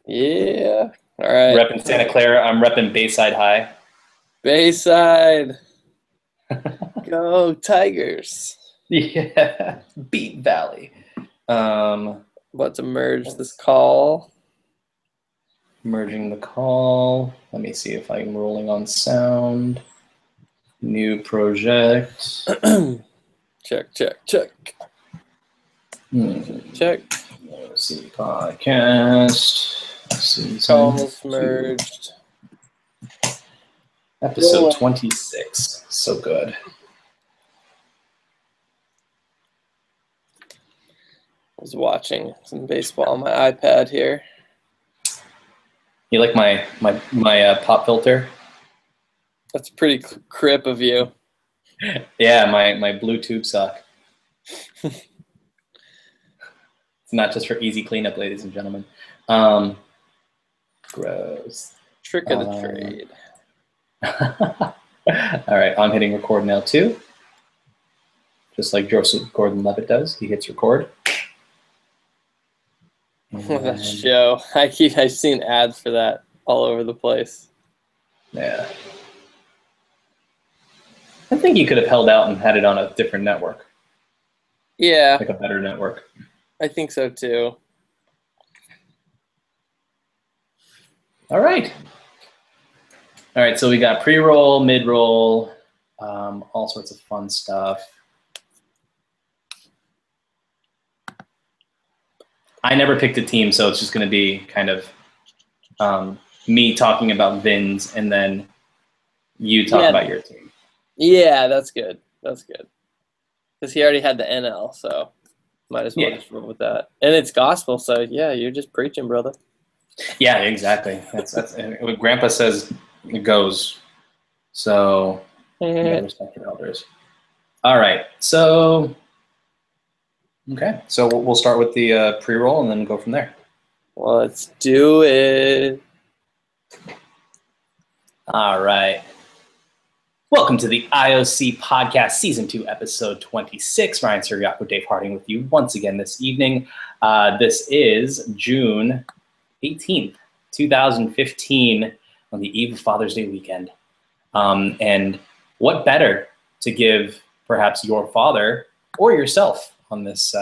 Yeah. All right. Repping Santa Clara. I'm repping Bayside High. Bayside. Go Tigers. Yeah. Beat Valley. About to merge this call. Merging the call. Let me see if I'm rolling on sound. New project. Check. Check. IOC podcast. Season Calls 2. merged. Episode 26. So good. I was watching some baseball on my iPad here. You like my pop filter? That's pretty crip of you. Yeah, my blue tube sock. It's not just for easy cleanup, ladies and gentlemen. Gross. Trick of the trade. All right, I'm hitting record now too. Just like Joseph Gordon-Levitt does. He hits record. That show. I've seen ads for that all over the place. Yeah. I think you could have held out and had it on a different network. Yeah. Like a better network. I think so too. All right. All right, so we got pre-roll, mid-roll, all sorts of fun stuff. I never picked a team, so it's just going to be kind of me talking about Vins and then you talk about your team. Yeah, that's good. That's good. Because he already had the NL, so might as well just roll with that. And it's gospel, so yeah, you're just preaching, brother. Yeah, exactly. That's what Grandpa says. It goes. So you gotta respect your elders. All right. So okay. So we'll start with the pre-roll and then go from there. Well, let's do it. All right. Welcome to the IOC Podcast, Season 2, Episode 26. Ryan Siriaco, Dave Harding with you once again this evening. This is June 18th, 2015, on the eve of Father's Day weekend. And what better to give perhaps your father or yourself on this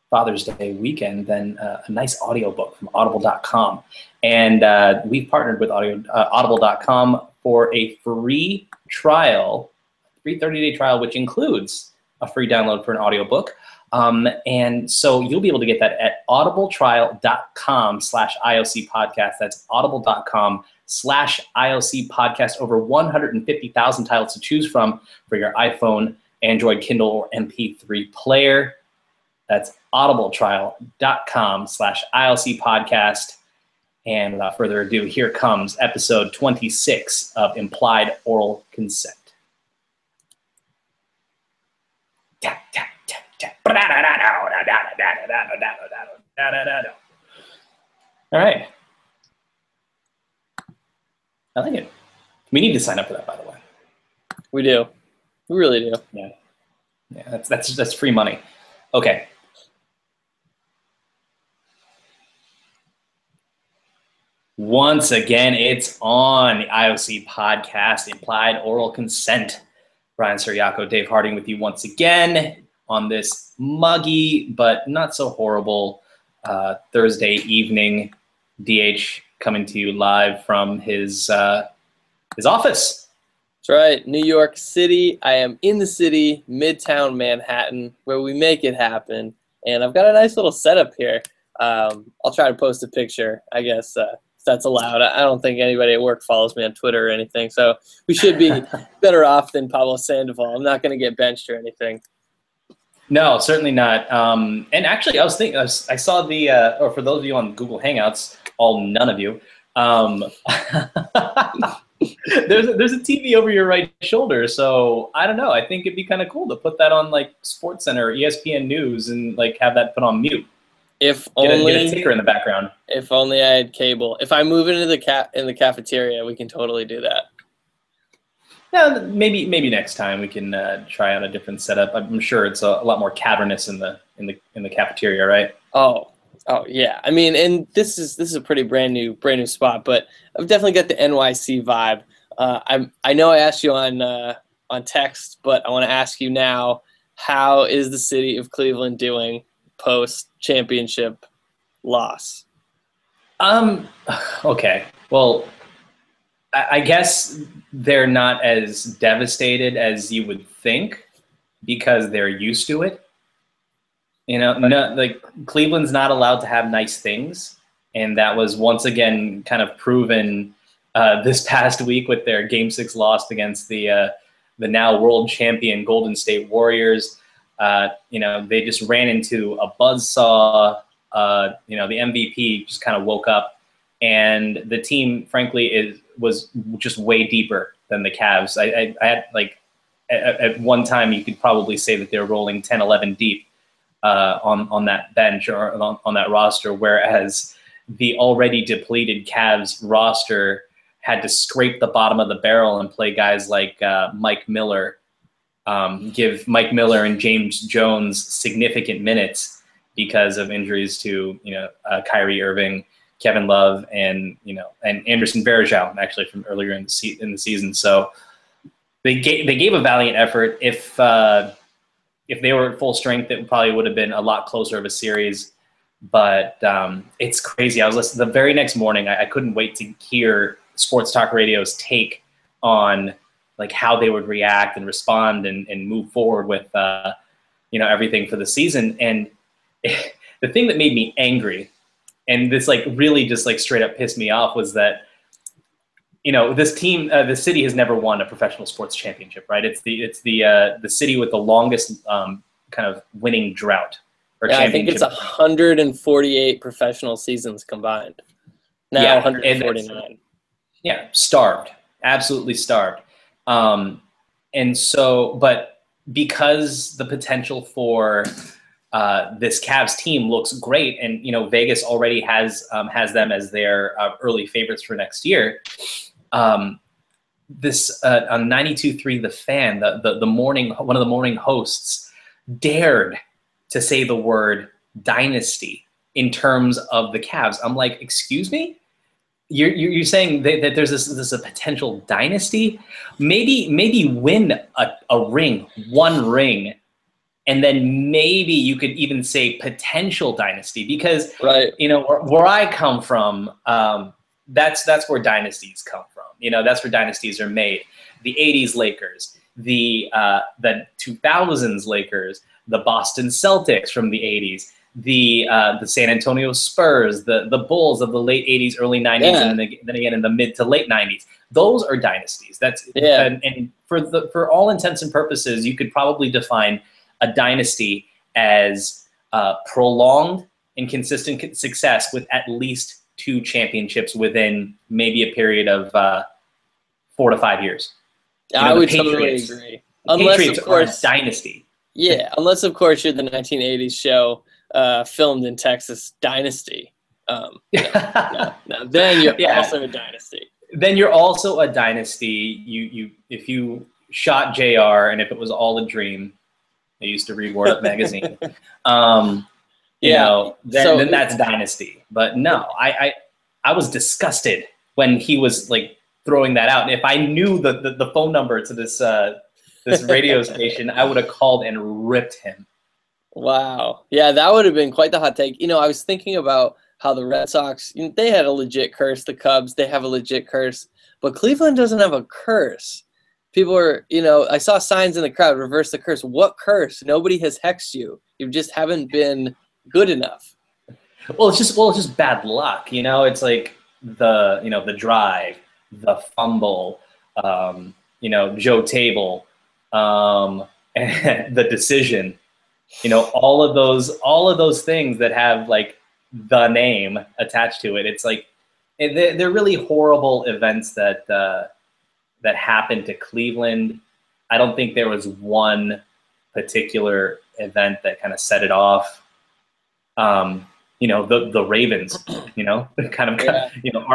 Father's Day weekend than a nice audiobook from audible.com. And we've partnered with audible.com for a free trial, free 30-day trial, which includes a free download for an audiobook. And so you'll be able to get that at audibletrial.com/IOC podcast. That's audible.com/IOC podcast. Over 150,000 titles to choose from for your iPhone, Android, Kindle, or MP3 player. That's audibletrial.com/IOC podcast. And without further ado, here comes episode 26 of Implied Oral Consent. Tap, tap, tap, tap. All right. I like it. We need to sign up for that, by the way. We do. We really do. Yeah. Yeah, that's free money. Okay. Once again, it's on the IOC podcast, Implied Oral Consent. Ryan Siriaco, Dave Harding with you once again on this muggy but not so horrible Thursday evening. DH coming to you live from his office. That's right, New York City. I am in the city, Midtown Manhattan, where we make it happen. And I've got a nice little setup here. I'll try to post a picture, I guess, if that's allowed. I don't think anybody at work follows me on Twitter or anything, so we should be better off than Pablo Sandoval. I'm not going to get benched or anything. No, certainly not. And actually, I was thinking, I saw the, or for those of you on Google Hangouts, none of you, there's a TV over your right shoulder. So I don't know. I think it'd be kind of cool to put that on like SportsCenter or ESPN News and like have that put on mute. If get only a ticker in the background. If only I had cable. If I move into the cafeteria, we can totally do that. Yeah, maybe next time we can try out a different setup. I'm sure it's a lot more cavernous in the cafeteria, right? Oh, Oh yeah, I mean, and this is a pretty brand new spot, but I've definitely got the NYC vibe. I know I asked you on text, but I want to ask you now: how is the city of Cleveland doing post championship loss? Um, okay. Well, I guess they're not as devastated as you would think because they're used to it. You know, no, like Cleveland's not allowed to have nice things, and that was once again kind of proven this past week with their Game 6 loss against the now world champion Golden State Warriors. You know, they just ran into a buzzsaw. You know, the MVP just kind of woke up, and the team, frankly, was just way deeper than the Cavs. I had like at one time you could probably say that they're rolling 10, 11 deep on that bench or on that roster, whereas the already depleted Cavs roster had to scrape the bottom of the barrel and play guys like Mike Miller, give Mike Miller and James Jones significant minutes because of injuries to Kyrie Irving, Kevin Love, and and Anderson Varejao, actually from earlier in the season. So they gave a valiant effort. If they were at full strength, it probably would have been a lot closer of a series. But it's crazy. I was listening the very next morning. I couldn't wait to hear Sports Talk Radio's take on like how they would react and respond and move forward with everything for the season. And the thing that made me angry, and this like really just like straight up pissed me off, was that this team, the city has never won a professional sports championship, right? It's the city with the longest kind of winning drought or Yeah, I championship. think it's 148 professional seasons combined. Now 149. Yeah, starved, absolutely starved. And so, but because the potential for this Cavs team looks great, and Vegas already has them as their early favorites for next year. This on 92.3 The Fan, the morning, one of the morning hosts dared to say the word dynasty in terms of the Cavs. I'm like, excuse me? You're saying that there's this a potential dynasty? Maybe win a ring, one ring, and then maybe you could even say potential dynasty, because right. Where I come from, that's where dynasties come from. That's where dynasties are made. The 80s Lakers, the 2000s Lakers, the Boston Celtics from the 80s, the San Antonio Spurs, the Bulls of the late 80s, early 90s, yeah. And then again in the mid to late 90s. Those are dynasties. And for all intents and purposes, you could probably define a dynasty as prolonged and consistent success with at least 2 championships within maybe a period of 4 to 5 years. I would totally agree. Unless, of course, are a dynasty. Yeah, unless, of course, you're the 1980s show filmed in Texas, Dynasty. No, then you're also a dynasty. Then you're also a dynasty. If you shot JR and if it was all a dream, I used to read Word Up magazine. Then that's dynasty. But no, I was disgusted when he was like throwing that out. And if I knew the phone number to this radio station, I would have called and ripped him. Wow. Yeah, that would have been quite the hot take. I was thinking about how the Red Sox, they had a legit curse. The Cubs, they have a legit curse. But Cleveland doesn't have a curse. People are, I saw signs in the crowd, reverse the curse. What curse? Nobody has hexed you. You just haven't been good enough. Well, it's just bad luck. It's like the drive, the fumble, Joe Table, and the decision. All of those things that have like the name attached to it. It's like they're really horrible events that happened to Cleveland. I don't think there was one particular event that kind of set it off. The Ravens, Art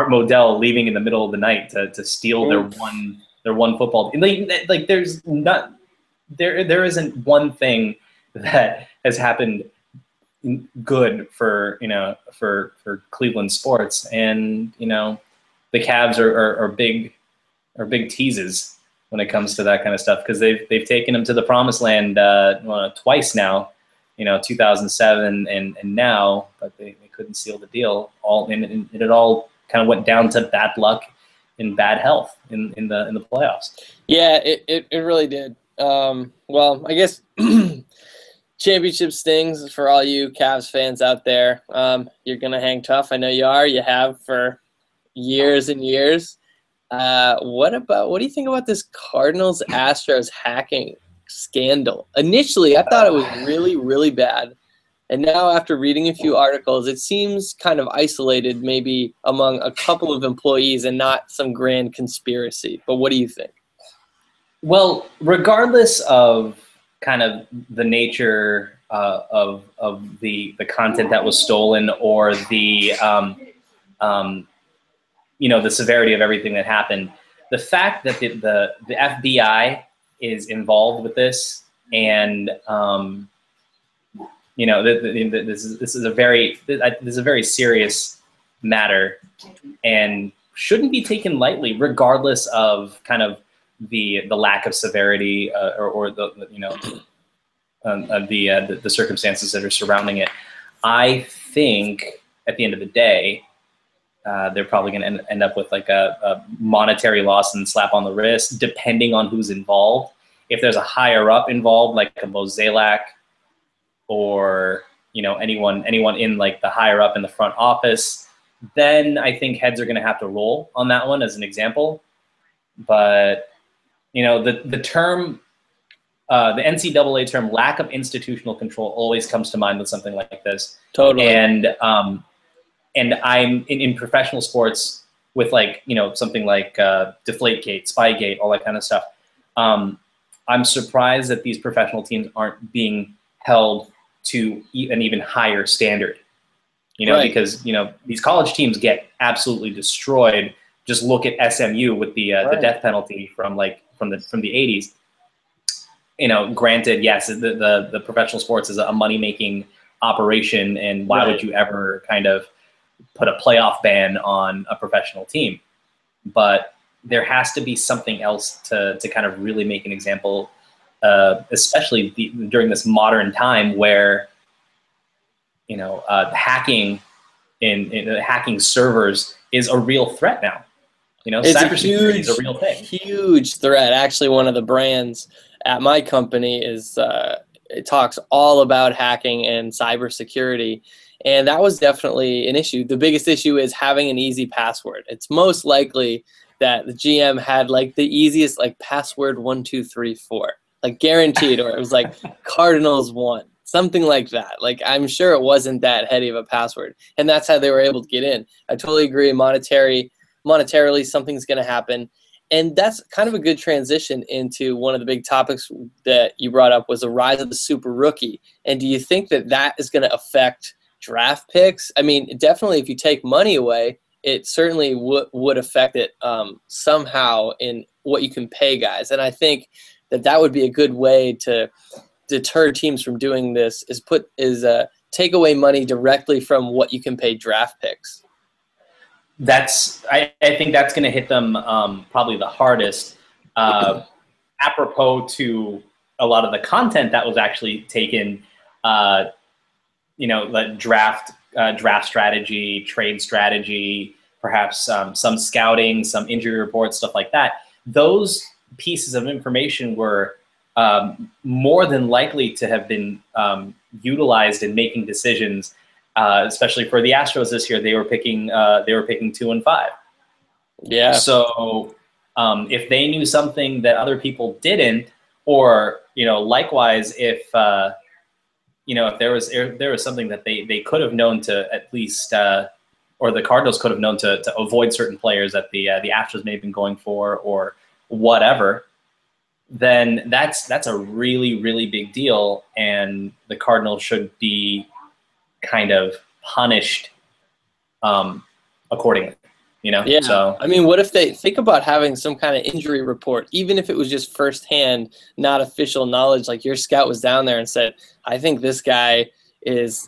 Modell leaving in the middle of the night to steal their one football. Like there isn't one thing that has happened good for for Cleveland sports, and the Cavs are big teases when it comes to that kind of stuff, because they've taken them to the promised land twice now, 2007 and now, but they couldn't seal the deal. And it all kind of went down to bad luck and bad health in the playoffs. Yeah, it really did. Well, I guess championship stings for all you Cavs fans out there. You're gonna hang tough. I know you are. You have for years and years. What do you think about this Cardinals Astros hacking scandal? Initially, I thought it was really, really bad. And now after reading a few articles, it seems kind of isolated, maybe among a couple of employees and not some grand conspiracy. But what do you think? Well, regardless of kind of the nature of the content that was stolen, or the the severity of everything that happened, the fact that the FBI is involved with this, and this is a very serious matter, and shouldn't be taken lightly, regardless of kind of the lack of severity or the circumstances that are surrounding it. I think at the end of the day, they're probably going to end up with like a monetary loss and slap on the wrist, depending on who's involved. If there's a higher up involved, like a Mozeliak, or anyone in like the higher up in the front office, then I think heads are going to have to roll on that one, as an example. But the term, the NCAA term, lack of institutional control, always comes to mind with something like this. Totally. And I'm in professional sports with something like Deflategate, SpyGate, all that kind of stuff. I'm surprised that these professional teams aren't being held to an even higher standard, right. Because these college teams get absolutely destroyed. Just look at SMU with the death penalty from the 80s. Granted, yes, the professional sports is a money-making operation, and why would you ever kind of put a playoff ban on a professional team? But there has to be something else to kind of really make an example, especially during this modern time where hacking hacking servers is a real threat now. Cybersecurity is a real thing. Huge threat. Actually, one of the brands at my company it talks all about hacking and cybersecurity, and that was definitely an issue. The biggest issue is having an easy password. It's most likely that the GM had like the easiest password 1234, guaranteed, or it was like Cardinals 1, something like that. I'm sure it wasn't that heady of a password, and that's how they were able to get in. I totally agree. Monetarily, something's going to happen. And that's kind of a good transition into one of the big topics that you brought up, was the rise of the super rookie. And do you think that is going to affect draft picks? I mean, definitely if you take money away, it certainly would affect it somehow in what you can pay guys. And I think that would be a good way to deter teams from doing this, is take away money directly from what you can pay draft picks. I think that's going to hit them probably the hardest, apropos to a lot of the content that was actually taken, like draft strategy, trade strategy, perhaps some scouting, some injury reports, stuff like that. Those pieces of information were more than likely to have been utilized in making decisions. Especially for the Astros this year, they were picking 2 and 5. Yeah. So if they knew something that other people didn't, or likewise, if there was something that they could have known to at least, or the Cardinals could have known to avoid certain players that the Astros may have been going for, or whatever, then that's a really, really big deal, and the Cardinals should be kind of punished accordingly, Yeah. So I mean, what if they think about having some kind of injury report, even if it was just firsthand, not official knowledge, like your scout was down there and said, I think this guy is,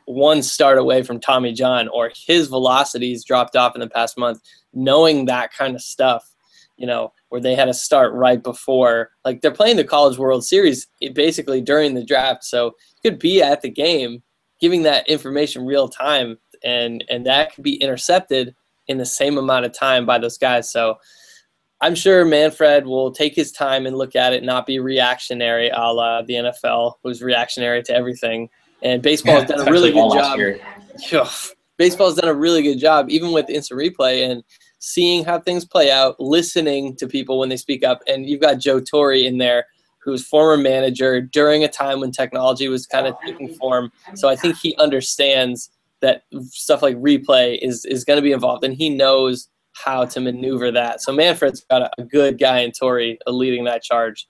one start away from Tommy John, or his velocities dropped off in the past month. Knowing that kind of stuff, where they had to start right before, like they're playing the College World Series basically during the draft. So you could be at the game giving that information real time, and that could be intercepted in the same amount of time by those guys. So I'm sure Manfred will take his time and look at it, not be reactionary a la the NFL, who's reactionary to everything. And baseball has done a really good job. Baseball has done a really good job, even with instant replay and seeing how things play out, listening to people when they speak up. And you've got Joe Torre in there, who's former manager during a time when technology was kind of taking form. So I think he understands that stuff like replay is going to be involved, and he knows how to maneuver that. So Manfred's got a good guy in Torre leading that charge.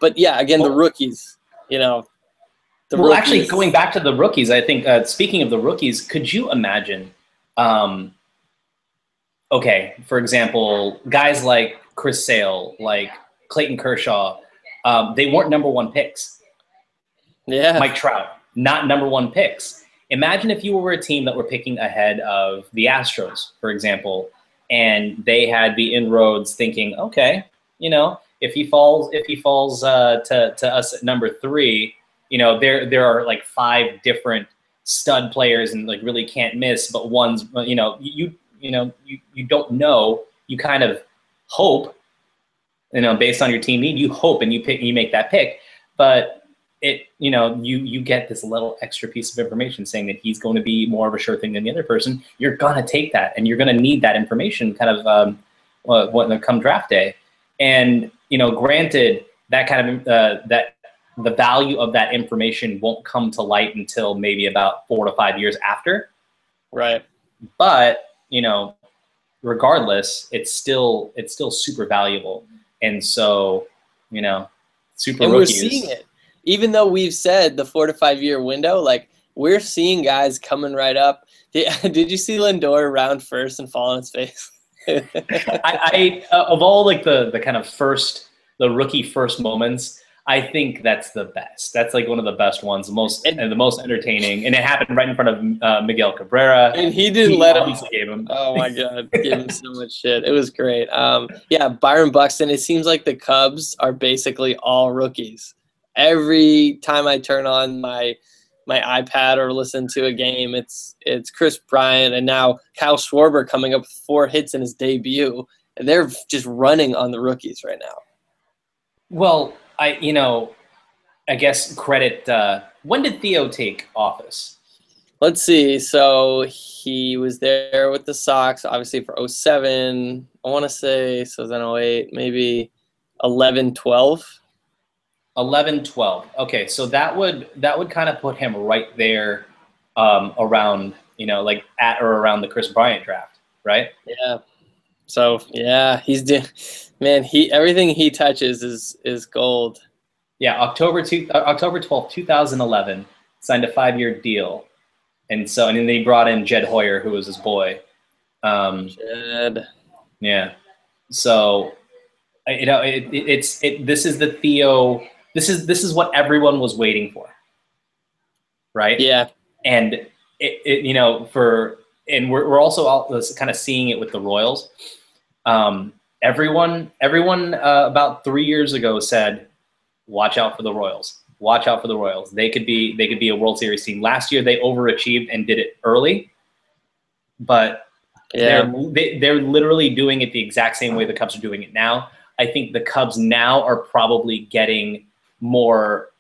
But yeah, again, the rookies, actually, going back to the rookies, I think, speaking of the rookies, could you imagine, okay, for example, guys like Chris Sale, like Clayton Kershaw, they weren't #1 picks. Yeah. Mike Trout, not #1 picks. Imagine if you were a team that were picking ahead of the Astros, for example, and they had the inroads thinking, okay, if he falls to us at #3, there are like 5 different stud players and like really can't miss, but one's, you don't know, you kind of hope, based on your team need, you hope and you make that pick, but you get this little extra piece of information saying that he's going to be more of a sure thing than the other person. You're gonna take that, and you're gonna need that information kind of when come draft day. And granted, that kind of that the value of that information won't come to light until maybe about 4 to 5 years after. Right. But regardless, it's still super valuable, and so super and rookies. We're seeing it. Even though we've said the 4 to 5 year window, like we're seeing guys coming right up. Did you see Lindor round first and fall on his face? I of all like the kind of the rookie first moments, I think that's the best. That's like one of the best ones, the most entertaining, and it happened right in front of Miguel Cabrera. And he didn't let him. Gave him. Oh my God, gave him so much shit. It was great. Yeah, Byron Buxton. It seems like the Cubs are basically all rookies. Every time I turn on my iPad or listen to a game, it's Chris Bryant, and now Kyle Schwarber coming up with 4 hits in his debut, and they're just running on the rookies right now. Well, I guess credit. When did Theo take office? Let's see. So he was there with the Sox, obviously for 07. I want to say, so then 08, maybe 11, 12. 11, 12. Okay, so that would kind of put him right there, around like at or around the Chris Bryant draft, right? Yeah. So yeah, everything he touches is gold. Yeah, October 12th, 2011, signed a 5-year deal, and then they brought in Jed Hoyer, who was his boy. Jed. Yeah. So this is the Theo. This is what everyone was waiting for, right? Yeah. And we're also all kind of seeing it with the Royals. Everyone about 3 years ago said, watch out for the Royals. Watch out for the Royals. They could be a World Series team. Last year they overachieved and did it early, but yeah, they're literally doing it the exact same way the Cubs are doing it now. I think the Cubs now are probably getting more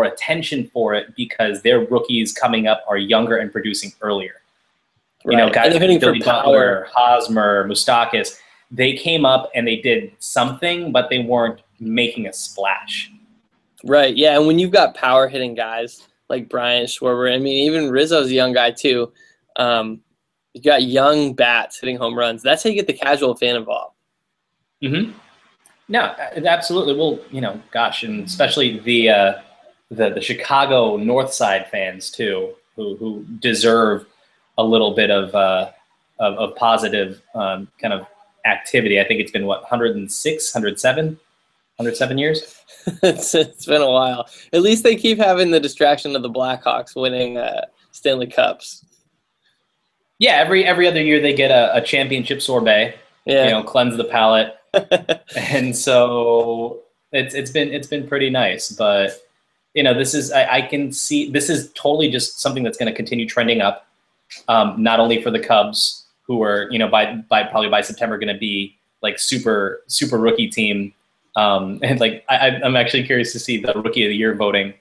attention for it because their rookies coming up are younger and producing earlier. Right. Guys like Billy Butler, Hosmer, Moustakas, they came up and they did something, but they weren't making a splash. Right. Yeah, and when you've got power hitting guys like Bryant, Schwarber, I mean, even Rizzo's a young guy too. You've got young bats hitting home runs. That's how you get the casual fan involved. Mm-hmm. No, absolutely. Well, gosh, and especially the Chicago North Side fans too, who deserve a little bit of positive kind of activity. I think it's been 106, 107 107 years. It's been a while. At least they keep having the distraction of the Blackhawks winning Stanley Cups. Yeah, every other year they get a championship sorbet. Yeah. Cleanse the palate, and so it's been pretty nice. But this is I can see this is totally just something that's going to continue trending up. Not only for the Cubs, who are probably by September going to be like super rookie team, and like I'm actually curious to see the Rookie of the Year voting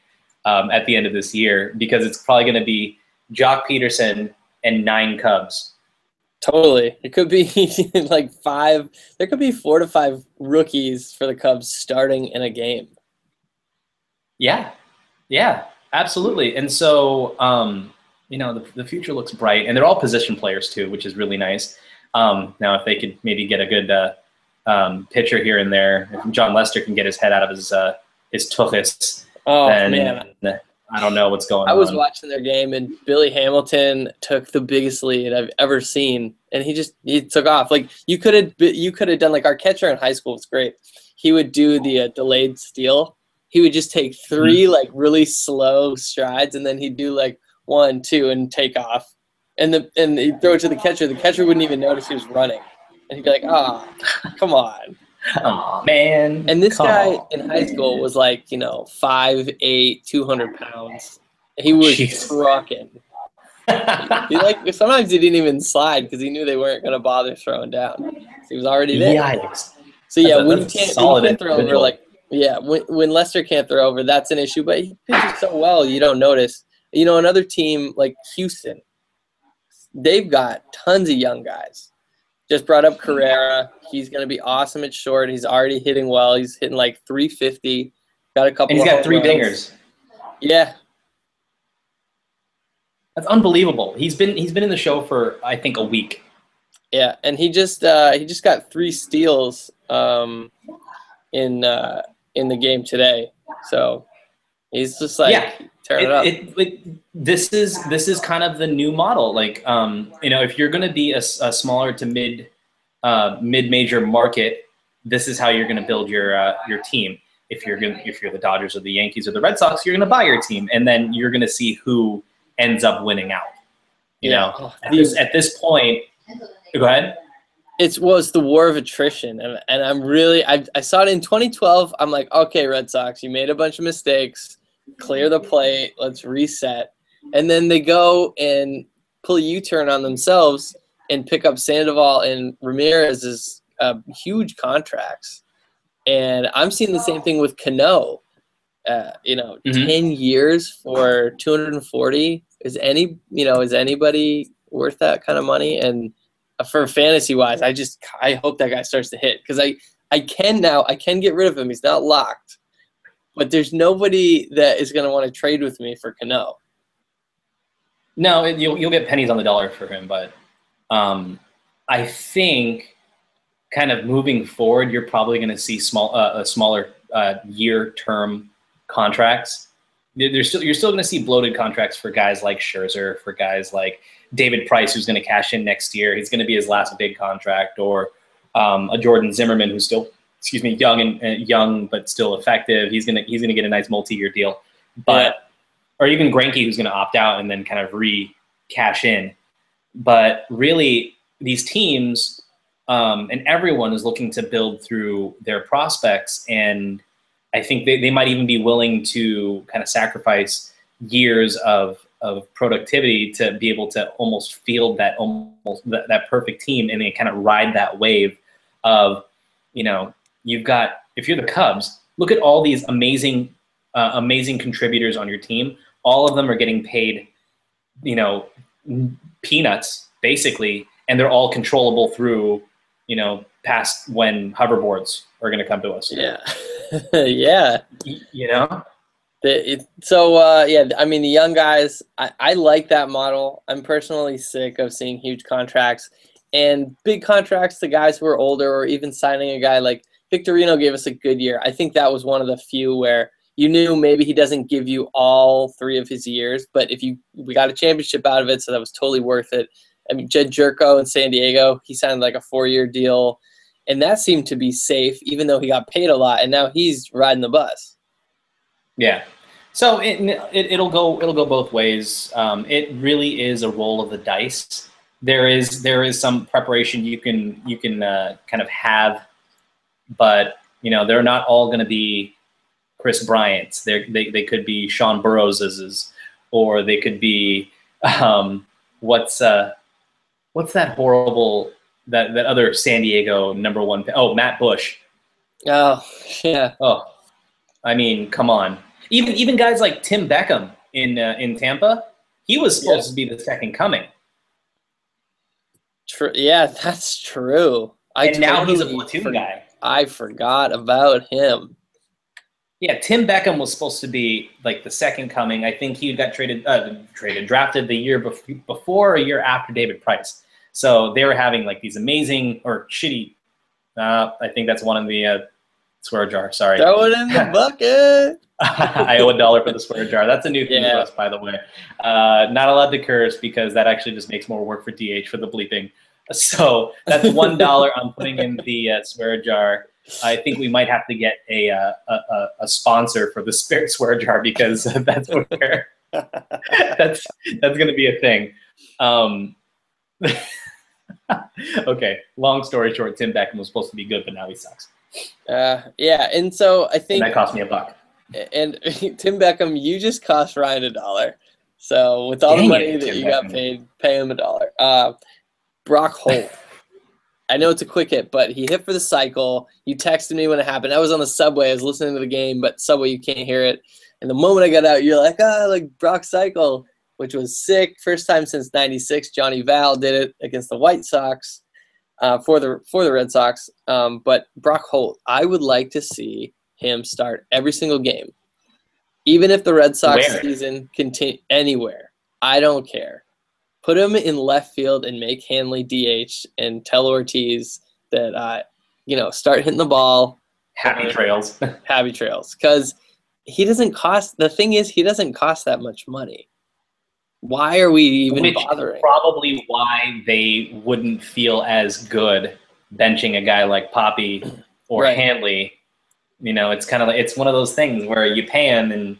at the end of this year, because it's probably going to be Jock Peterson and 9 Cubs. Totally. It could be like 5. There could be 4 to 5 rookies for the Cubs starting in a game. Yeah, absolutely. And so, the future looks bright, and they're all position players too, which is really nice. Now, if they could maybe get a good pitcher here and there, if John Lester can get his head out of his tuchus, then man. I don't know what's going on. I was watching their game, and Billy Hamilton took the biggest lead I've ever seen, and he took off. Like you could have done, like our catcher in high school was great. He would do the delayed steal. He would just take 3 like really slow strides, and then he'd do like 1, 2, and take off, and he'd throw it to the catcher. The catcher wouldn't even notice he was running, and he'd be like, "Oh, come on." Oh man! And this guy in high school was like, 5'8", 200 pounds. He was trucking. Sometimes he didn't even slide because he knew they weren't going to bother throwing down. So he was already there. Yikes. So yeah, when you can't throw over, when Lester can't throw over, that's an issue. But he pitches so well, you don't notice. Another team like Houston, they've got tons of young guys. Just brought up Carrera. He's going to be awesome at short. He's already hitting well. He's hitting like 350. Got a couple. And he's got 3 dingers. Yeah, that's unbelievable. He's been in the show for I think a week. Yeah, and he just got 3 steals in the game today. So he's just like tearing it up. This is kind of the new model. Like, if you're going to be a smaller to mid-major market, this is how you're going to build your team. If you're the Dodgers or the Yankees or the Red Sox, you're going to buy your team, and then you're going to see who ends up winning out. At this point, go ahead. It was the war of attrition, and I'm really I saw it in 2012. I'm like, okay, Red Sox, you made a bunch of mistakes. Clear the plate. Let's reset. And then they go and pull a U-turn on themselves and pick up Sandoval and Ramirez's huge contracts. And I'm seeing the same thing with Cano. 10 years for 240. Is anybody worth that kind of money? And for fantasy wise, I hope that guy starts to hit, because I can get rid of him. He's not locked. But there's nobody that is going to want to trade with me for Cano. No, you'll get pennies on the dollar for him. But I think kind of moving forward, you're probably going to see smaller year-term contracts. You're still going to see bloated contracts for guys like Scherzer, for guys like David Price, who's going to cash in next year. He's going to be his last big contract, or a Jordan Zimmerman, who's still young but still effective. He's gonna get a nice multi-year deal, or even Greinke, who's gonna opt out and then kind of cash in. But really, these teams and everyone is looking to build through their prospects, and I think they might even be willing to kind of sacrifice years of productivity to be able to almost field that perfect team, and then kind of ride that wave of you've got, if you're the Cubs, look at all these amazing contributors on your team. All of them are getting paid, peanuts basically, and they're all controllable through, past when hoverboards are going to come to us. Yeah, yeah. The young guys, I like that model. I'm personally sick of seeing huge contracts and big contracts to guys who are older, or even signing a guy like Victorino gave us a good year. I think that was one of the few where you knew maybe he doesn't give you all 3 of his years, but we got a championship out of it, so that was totally worth it. I mean, Jed Jerko in San Diego, he signed like a 4-year deal. and that seemed to be safe, even though he got paid a lot, and now he's riding the bus. Yeah. So it'll go both ways. It really is a roll of the dice. There is some preparation you can kind of have, but they're not all going to be Chris Bryant's. They could be Sean Burrows's, or they could be what's that horrible that other San Diego #1 Matt Bush. Oh yeah. Oh, I mean, come on. Even guys like Tim Beckham in Tampa, he was supposed to be the second coming. Yeah, that's true. And now he's a platoon guy. I forgot about him. Yeah, Tim Beckham was supposed to be like the second coming. I think he got drafted the year before or a year after David Price. So they were having like these amazing or shitty. I think that's one in the swear jar. Sorry. Throw it in the bucket. I owe $1 for the swear jar. That's a new thing for us, by the way. Not allowed to curse because that actually just makes more work for DH for the bleeping. So that's $1 I'm putting in the swear jar. I think we might have to get a sponsor for the swear jar because that's where that's going to be a thing. Okay. Long story short, Tim Beckham was supposed to be good, but now he sucks. Yeah, and so I think and that cost me $1. And Tim Beckham, you just cost Ryan $1. So with all the money that you got paid, pay him $1. Brock Holt. I know it's a quick hit, but he hit for the cycle. You texted me when it happened. I was on the subway. I was listening to the game, but subway, you can't hear it. And the moment I got out, you're like, like Brock cycle, which was sick. First time since '96. Johnny Val did it against the White Sox for the Red Sox. But Brock Holt, I would like to see him start every single game. Even if the Red Sox season continue anywhere. I don't care. Put him in left field and make Hanley DH and tell Ortiz that, start hitting the ball. Happy trails. Happy trails. Because he doesn't cost – the thing is he doesn't cost that much money. Why are we even bothering? Probably why they wouldn't feel as good benching a guy like Poppy or Hanley. It's kind of like – it's one of those things where you pay him and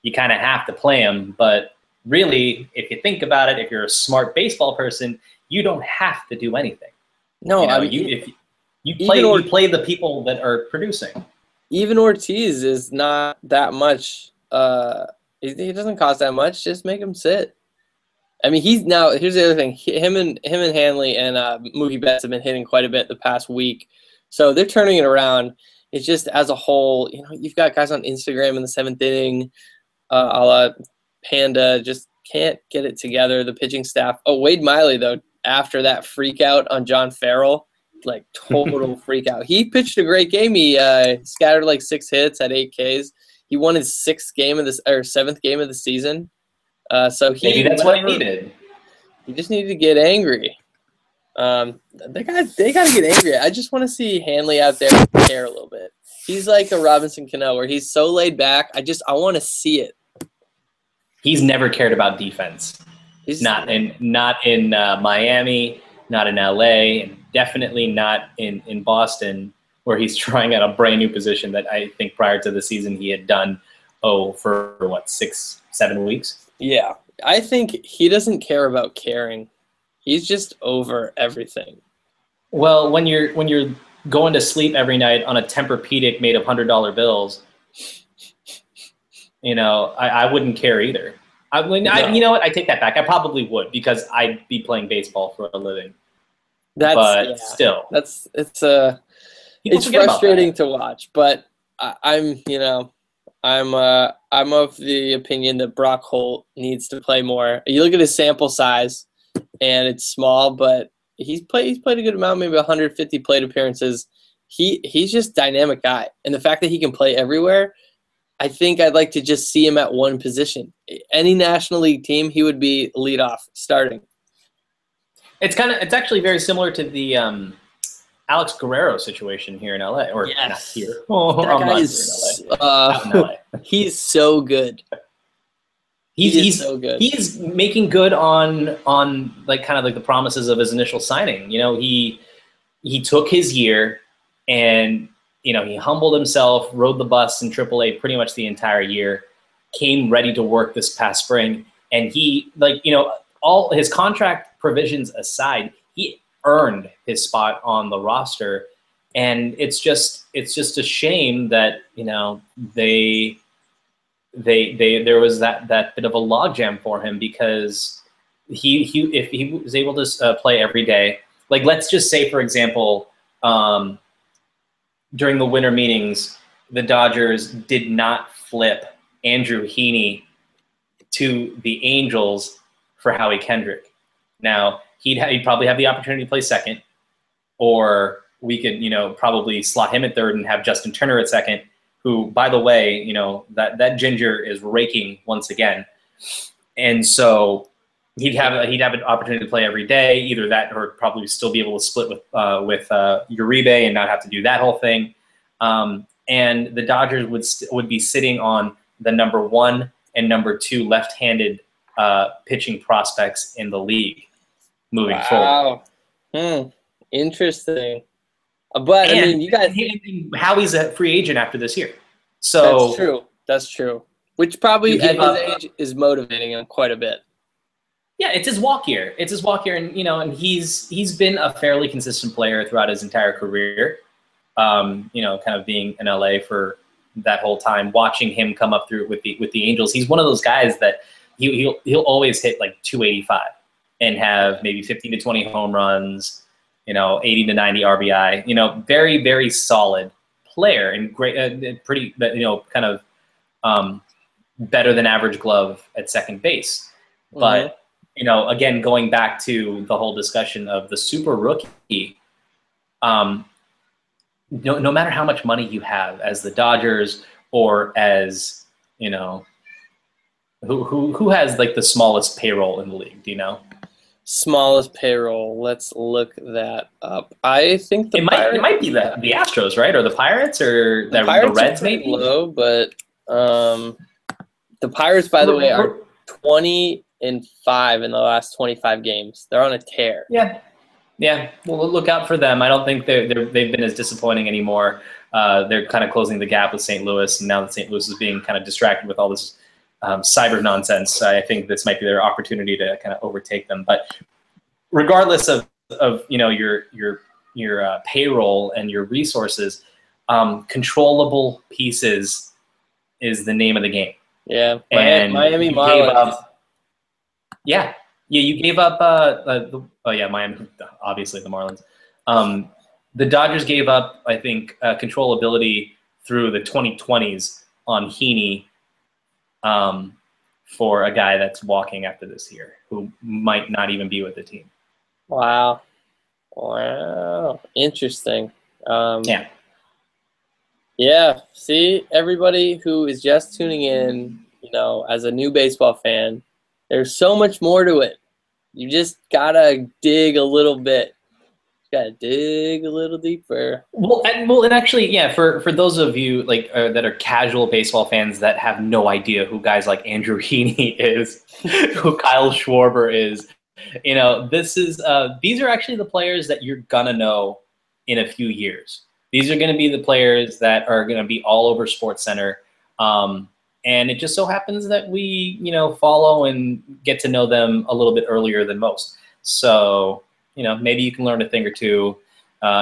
you kind of have to play him, but – really, if you think about it, if you're a smart baseball person, you don't have to do anything. No, if you play the people that are producing. Even Ortiz is not that much. He doesn't cost that much. Just make him sit. I mean, here's the other thing. Him and Hanley and Mookie Betts have been hitting quite a bit the past week, so they're turning it around. It's just as a whole, you've got guys on Instagram in the 7th inning, a la Panda, just can't get it together. The pitching staff. Oh, Wade Miley, though, after that freak out on John Farrell, like total freak out. He pitched a great game. He scattered like 6 hits at 8 Ks. He won his 7th game of the season. So maybe that's what he needed. He just needed to get angry. They got to get angry. I just want to see Hanley out there care a little bit. He's like a Robinson Cano where he's so laid back. I want to see it. He's never cared about defense. He's not in Miami, not in LA, and definitely not in Boston, where he's trying out a brand new position that I think prior to the season he had done for 6-7 weeks. Yeah, I think he doesn't care about caring. He's just over everything. Well, when you're going to sleep every night on a Tempur-Pedic made of $100 bills. I wouldn't care either. You know what? I take that back. I probably would because I'd be playing baseball for a living. Still, it's frustrating to watch. But I'm of the opinion that Brock Holt needs to play more. You look at his sample size, and it's small, but he's played a good amount, maybe 150 plate appearances. He's just a dynamic guy, and the fact that he can play everywhere. I think I'd like to just see him at one position. Any National League team, he would be leadoff starting. It's actually very similar to the Alex Guerrero situation here in LA, or not here. Oh, that guy is out in LA. He's so good. He's so good. He's making good on like kind of like the promises of his initial signing. He took his year And, you know, he humbled himself, rode the bus in AAA pretty much the entire year, came ready to work this past spring. And he, like, you know, all his contract provisions aside, he earned his spot on the roster. And it's just a shame that, you know, there was that bit of a logjam for him, because if he was able to play every day, like, let's just say, for example, during the winter meetings, the Dodgers did not flip Andrew Heaney to the Angels for Howie Kendrick. Now, he'd probably have the opportunity to play second, or we could, you know, probably slot him at third and have Justin Turner at second, who, by the way, you know, that ginger is raking once again. And so he'd have an opportunity to play every day, either that or probably still be able to split with Uribe and not have to do that whole thing. And the Dodgers would be sitting on the number 1 and number 2 left-handed pitching prospects in the league moving forward. Wow. Interesting. But And, I mean, you guys. Howie's a free agent after this year, so That's true. That's true. Which probably at his age is motivating him quite a bit. Yeah, it's his walk year. It's his walk year, and you know, and he's been a fairly consistent player throughout his entire career. You know, kind of being in LA for that whole time, watching him come up through with the Angels. He's one of those guys that he'll always hit like 285 and have maybe 15 to 20 home runs. You know, 80 to 90 RBI, you know, very, very solid player and great, pretty, you know, kind of better than average glove at second base. Mm-hmm. But, you know, again, going back to the whole discussion of the super rookie, no matter how much money you have as the Dodgers, or as, you know, who has like the smallest payroll in the league, do you know? Smallest payroll. Let's look that up. I think it might be the Astros, right, or the Pirates, or the Reds, maybe low. But the Pirates, by the way, are 20-5 in the last 25 games. They're on a tear. Yeah. Well, look out for them. I don't think they've been as disappointing anymore. They're kind of closing the gap with St. Louis, and now that St. Louis is being kind of distracted with all this cyber nonsense, I think this might be their opportunity to kind of overtake them. But regardless of you know, your payroll and your resources, controllable pieces is the name of the game. Yeah, and Miami Marlins. You gave up. Miami, obviously the Marlins. The Dodgers gave up, I think, controllability through the 2020s on Heaney. For a guy that's walking after this year, who might not even be with the team. Wow. Interesting. Yeah. See, everybody who is just tuning in, you know, as a new baseball fan, there's so much more to it. You just gotta dig a little bit. Gotta dig a little deeper. Well, and actually, yeah, for those of you like that are casual baseball fans that have no idea who guys like Andrew Heaney is, who Kyle Schwarber is, you know, these are actually the players that you're gonna know in a few years. These are gonna be the players that are gonna be all over SportsCenter, and it just so happens that we, you know, follow and get to know them a little bit earlier than most. So, you know, maybe you can learn a thing or two,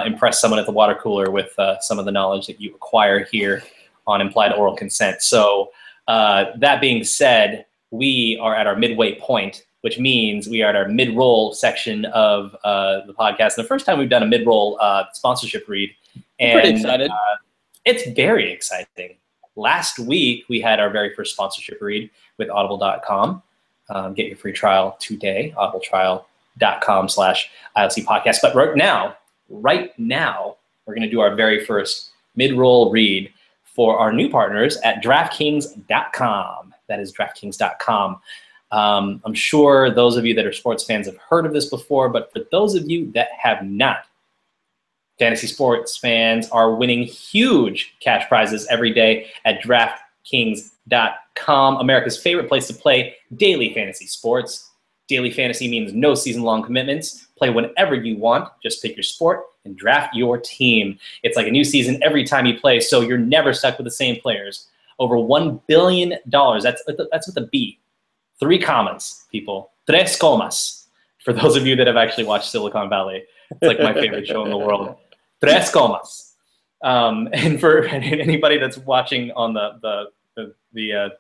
impress someone at the water cooler with some of the knowledge that you acquire here on Implied Oral Consent. So that being said, we are at our midway point, which means we are at our mid-roll section of the podcast. And the first time we've done a mid-roll sponsorship read. And, I'm pretty excited. It's very exciting. Last week, we had our very first sponsorship read with Audible.com. Get your free trial today, audibletrial.com/IOC podcast. But right now, we're going to do our very first mid-roll read for our new partners at DraftKings.com. That is DraftKings.com. I'm sure those of you that are sports fans have heard of this before, but for those of you that have not, fantasy sports fans are winning huge cash prizes every day at DraftKings.com, America's favorite place to play daily fantasy sports. Daily fantasy means no season-long commitments. Play whenever you want. Just pick your sport and draft your team. It's like a new season every time you play, so you're never stuck with the same players. Over $1 billion. That's with a B. 3 commas, people. Tres comas. For those of you that have actually watched Silicon Valley, it's like my favorite show in the world. Tres comas. And for anybody that's watching on the video,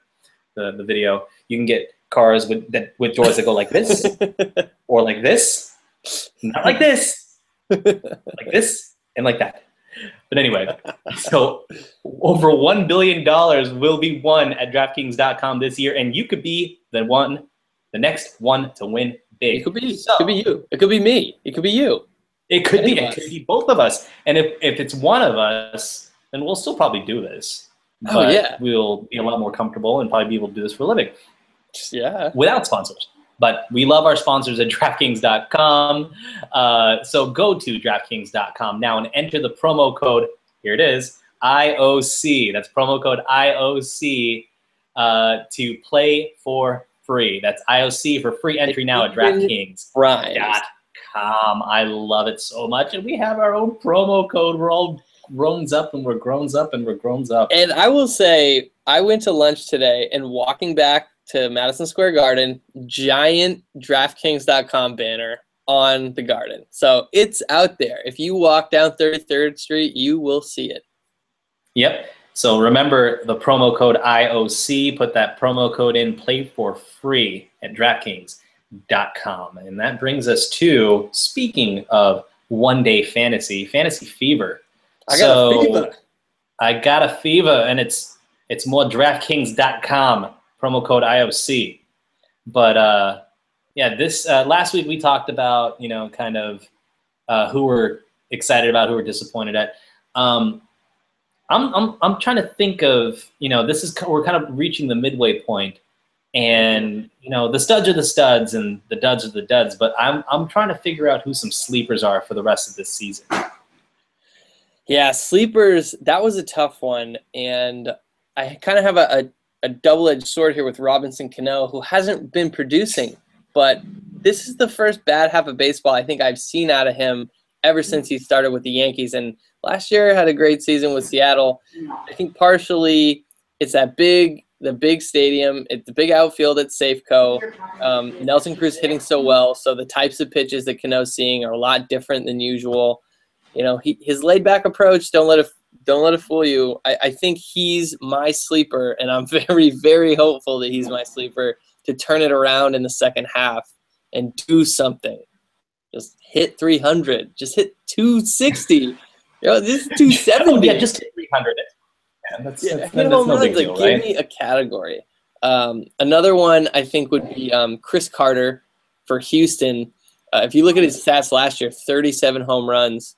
you can get cars with doors that go like this, or like this, not like this, like this, and like that. But anyway, so over $1 billion will be won at DraftKings.com this year, and you could be the next one to win big. It could be, it could be you. It could be me. It could be you. It could be. It could be both of us. And if it's one of us, then we'll still probably do this. Oh, yeah. We'll be a lot more comfortable and probably be able to do this for a living. Yeah. Without sponsors. But we love our sponsors at DraftKings.com. So go to DraftKings.com now and enter the promo code. Here it is, IOC. That's promo code IOC to play for free. That's IOC for free entry now at DraftKings.com. I love it so much. And we have our own promo code. We're all grown up and we're grown up and we're grown up. And I will say, I went to lunch today and walking back to Madison Square Garden, giant DraftKings.com banner on the Garden. So it's out there. If you walk down 33rd Street, you will see it. Yep. So remember the promo code IOC. Put that promo code in. Play for free at DraftKings.com. And that brings us to, speaking of one-day fantasy fever. I got a fever. I got a fever, and it's more DraftKings.com. Promo code IOC. But yeah, this last week we talked about, kind of who we're excited about, who we're disappointed at. I'm trying to think of, we're kind of reaching the midway point, and the studs are the studs and the duds are the duds. But I'm trying to figure out who some sleepers are for the rest of this season. Yeah, sleepers. That was a tough one, and I kind of have a double-edged sword here with Robinson Cano, who hasn't been producing, but this is the first bad half of baseball I think I've seen out of him ever since he started with the Yankees. And last year had a great season with Seattle. I think partially it's the big stadium, it's the big outfield at Safeco. Nelson Cruz hitting so well, so the types of pitches that Cano's seeing are a lot different than usual. His laid-back approach, don't let it fool you. I think he's my sleeper, and I'm very, very hopeful that he's my sleeper to turn it around in the second half and do something. Just hit 300. Just hit 260. This is 270. Yeah, just hit 300. That's no big deal, right? Give me a category. Another one I think would be Chris Carter for Houston. If you look at his stats last year, 37 home runs.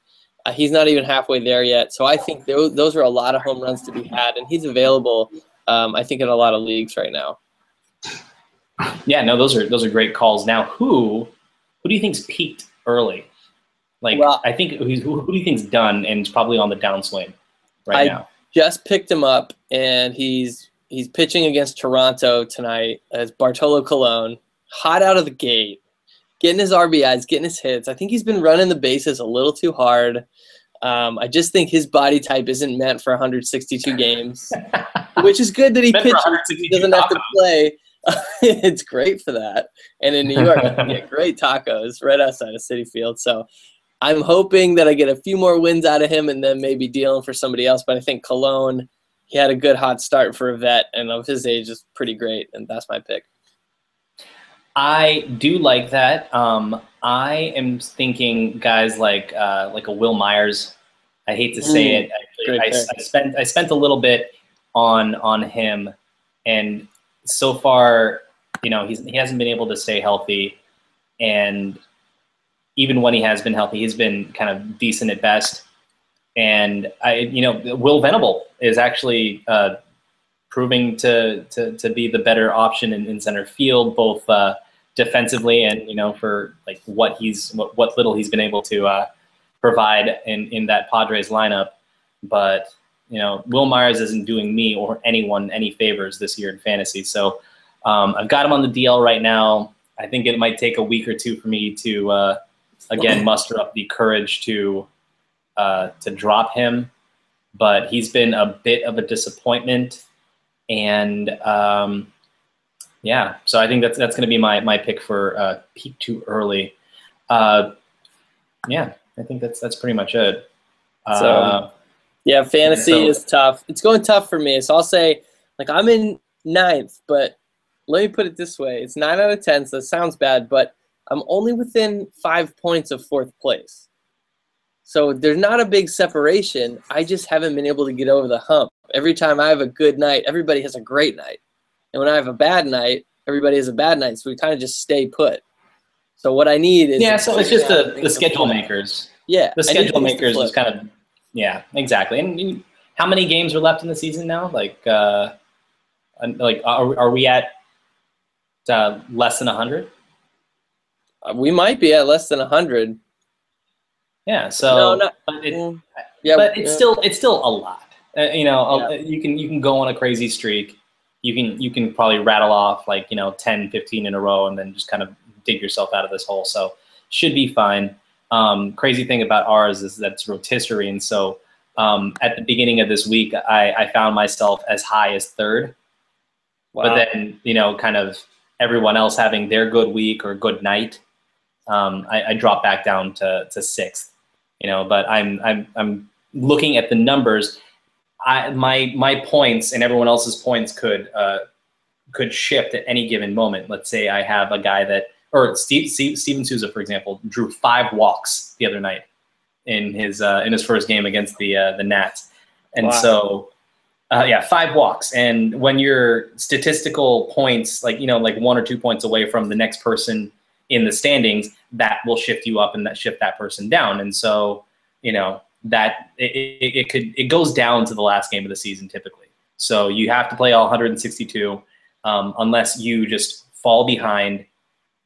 He's not even halfway there yet. So I think those are a lot of home runs to be had, and he's available, I think, in a lot of leagues right now. Yeah, no, those are great calls. Now, who do you think's peaked early? I think who do you think's done and is probably on the downswing right now? I just picked him up, and he's pitching against Toronto tonight as Bartolo Colon, hot out of the gate. Getting his RBIs, getting his hits. I think he's been running the bases a little too hard. I just think his body type isn't meant for 162 games, which is good that he pitches. He doesn't have to play. It's great for that. And in New York, you can get great tacos right outside of Citi Field. So I'm hoping that I get a few more wins out of him and then maybe dealing for somebody else. But I think Colon, he had a good hot start for a vet, and of his age is pretty great, and that's my pick. I do like that. I am thinking guys like a Will Myers. I hate to say it. I spent a little bit on him, and so far, he hasn't been able to stay healthy. And even when he has been healthy, he's been kind of decent at best. And Will Venable is actually proving to be the better option in center field, both defensively and for what little he's been able to provide in that Padres lineup. But Will Myers isn't doing me or anyone any favors this year in fantasy. So I've got him on the DL right now. I think it might take a week or two for me to again muster up the courage to drop him. But he's been a bit of a disappointment, and yeah, so I think that's going to be my pick for peak too early. Yeah, I think that's pretty much it. So yeah, fantasy is tough. It's going tough for me. So I'll say, like, I'm in 9th, but let me put it this way: it's 9 out of 10. So that sounds bad, but I'm only within 5 points of 4th place. So there's not a big separation. I just haven't been able to get over the hump. Every time I have a good night, everybody has a great night. And when I have a bad night, everybody has a bad night. So we kind of just stay put. So what I need is... Yeah, so it's just the schedule makers. Yeah. The schedule makers is kind of... Yeah, exactly. And how many games are left in the season now? Like are we at less than 100? We might be at less than 100. Yeah, so but it's still a lot. You can go on a crazy streak. You can probably rattle off 10, 15 in a row and then just kind of dig yourself out of this hole. So should be fine. Crazy thing about ours is that it's rotisserie, and so at the beginning of this week, I found myself as high as 3rd. Wow. But then kind of everyone else having their good week or good night, I dropped back down to 6th. But I'm looking at the numbers. My points and everyone else's points could shift at any given moment. Let's say I have a guy that, or Steven Souza, for example, drew 5 walks the other night in his first game against the Nats, and wow. So 5 walks. And when your statistical points, like 1 or 2 points away from the next person in the standings, that will shift you up and that shift that person down. And so, that it goes down to the last game of the season typically. So you have to play all 162 unless you just fall behind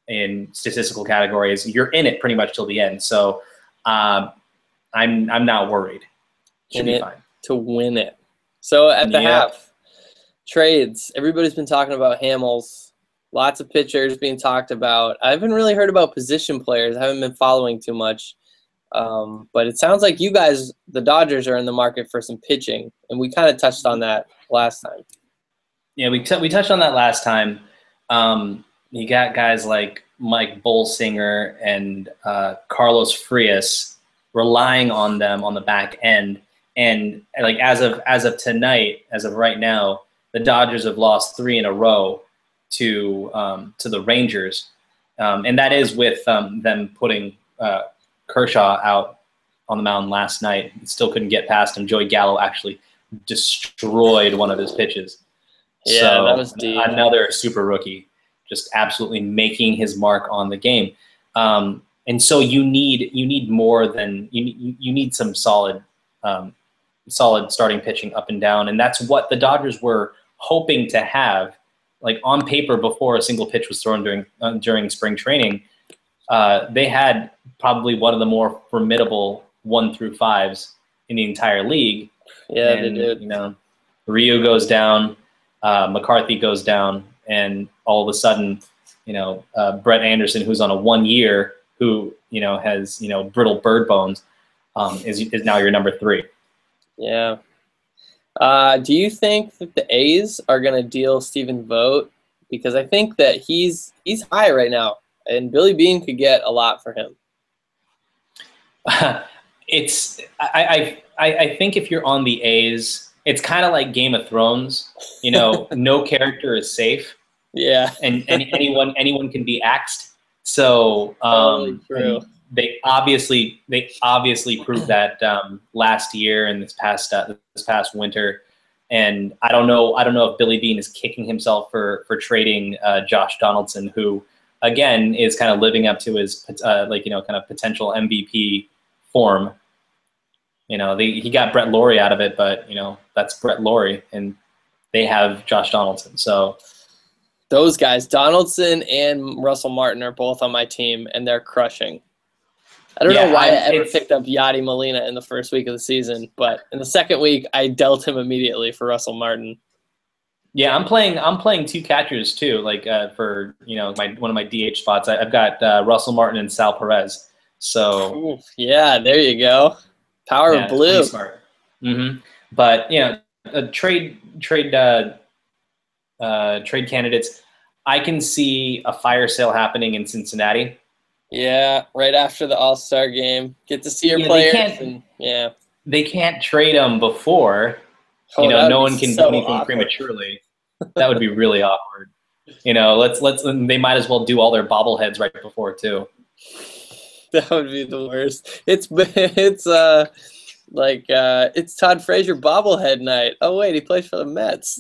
in statistical categories. You're in it pretty much till the end. So I'm not worried. Should be fine. To win it. So at the half, trades. Everybody's been talking about Hamels. Lots of pitchers being talked about. I haven't really heard about position players. I haven't been following too much. But it sounds like you guys, the Dodgers, are in the market for some pitching, and we kind of touched on that last time. Yeah, we touched on that last time. You got guys like Mike Bolsinger and Carlos Frias relying on them on the back end, and like as of tonight, as of right now, the Dodgers have lost 3 in a row to the Rangers, and that is with them putting Kershaw out on the mound last night. Still couldn't get past him. Joey Gallo actually destroyed one of his pitches. Yeah, so that was deep. Another super rookie, just absolutely making his mark on the game. And so you need more than you need some solid starting pitching up and down, and that's what the Dodgers were hoping to have, like on paper before a single pitch was thrown during spring training. They had probably one of the more formidable 1 through 5s in the entire league. Yeah, and, they did. Ryu goes down, McCarthy goes down, and all of a sudden, Brett Anderson, who's on a 1 year, who has brittle bird bones, is now your number 3. Yeah. Do you think that the A's are going to deal Stephen Vogt? Because I think that he's high right now, and Billy Beane could get a lot for him. I think if you're on the A's, it's kind of like Game of Thrones. No character is safe. Yeah, and anyone can be axed. So totally true. They obviously proved that last year and this past winter. And I don't know if Billy Beane is kicking himself for trading Josh Donaldson, who again is kind of living up to his kind of potential MVP form. He got Brett Laurie out of it, but that's Brett Laurie, and they have Josh Donaldson. So those guys, Donaldson and Russell Martin, are both on my team, and they're crushing. I don't know why I ever picked up Yadi Molina in the first week of the season, but in the second week, I dealt him immediately for Russell Martin. Yeah, I'm playing two catchers too. Like for one of my DH spots, I've got Russell Martin and Sal Perez. So Ooh, yeah, there you go. Power of yeah, it's pretty blue. smart. But trade candidates. I can see a fire sale happening in Cincinnati. Yeah, right after the All-Star game, get to see your Yeah, players. They can't trade them before. Oh, that would No be one can do so anything awkward. prematurely. That would be really awkward. Let's. They might as well do all their bobbleheads right before too. That would be the worst. It's it's Todd Frazier bobblehead night. Oh wait, he plays for the Mets.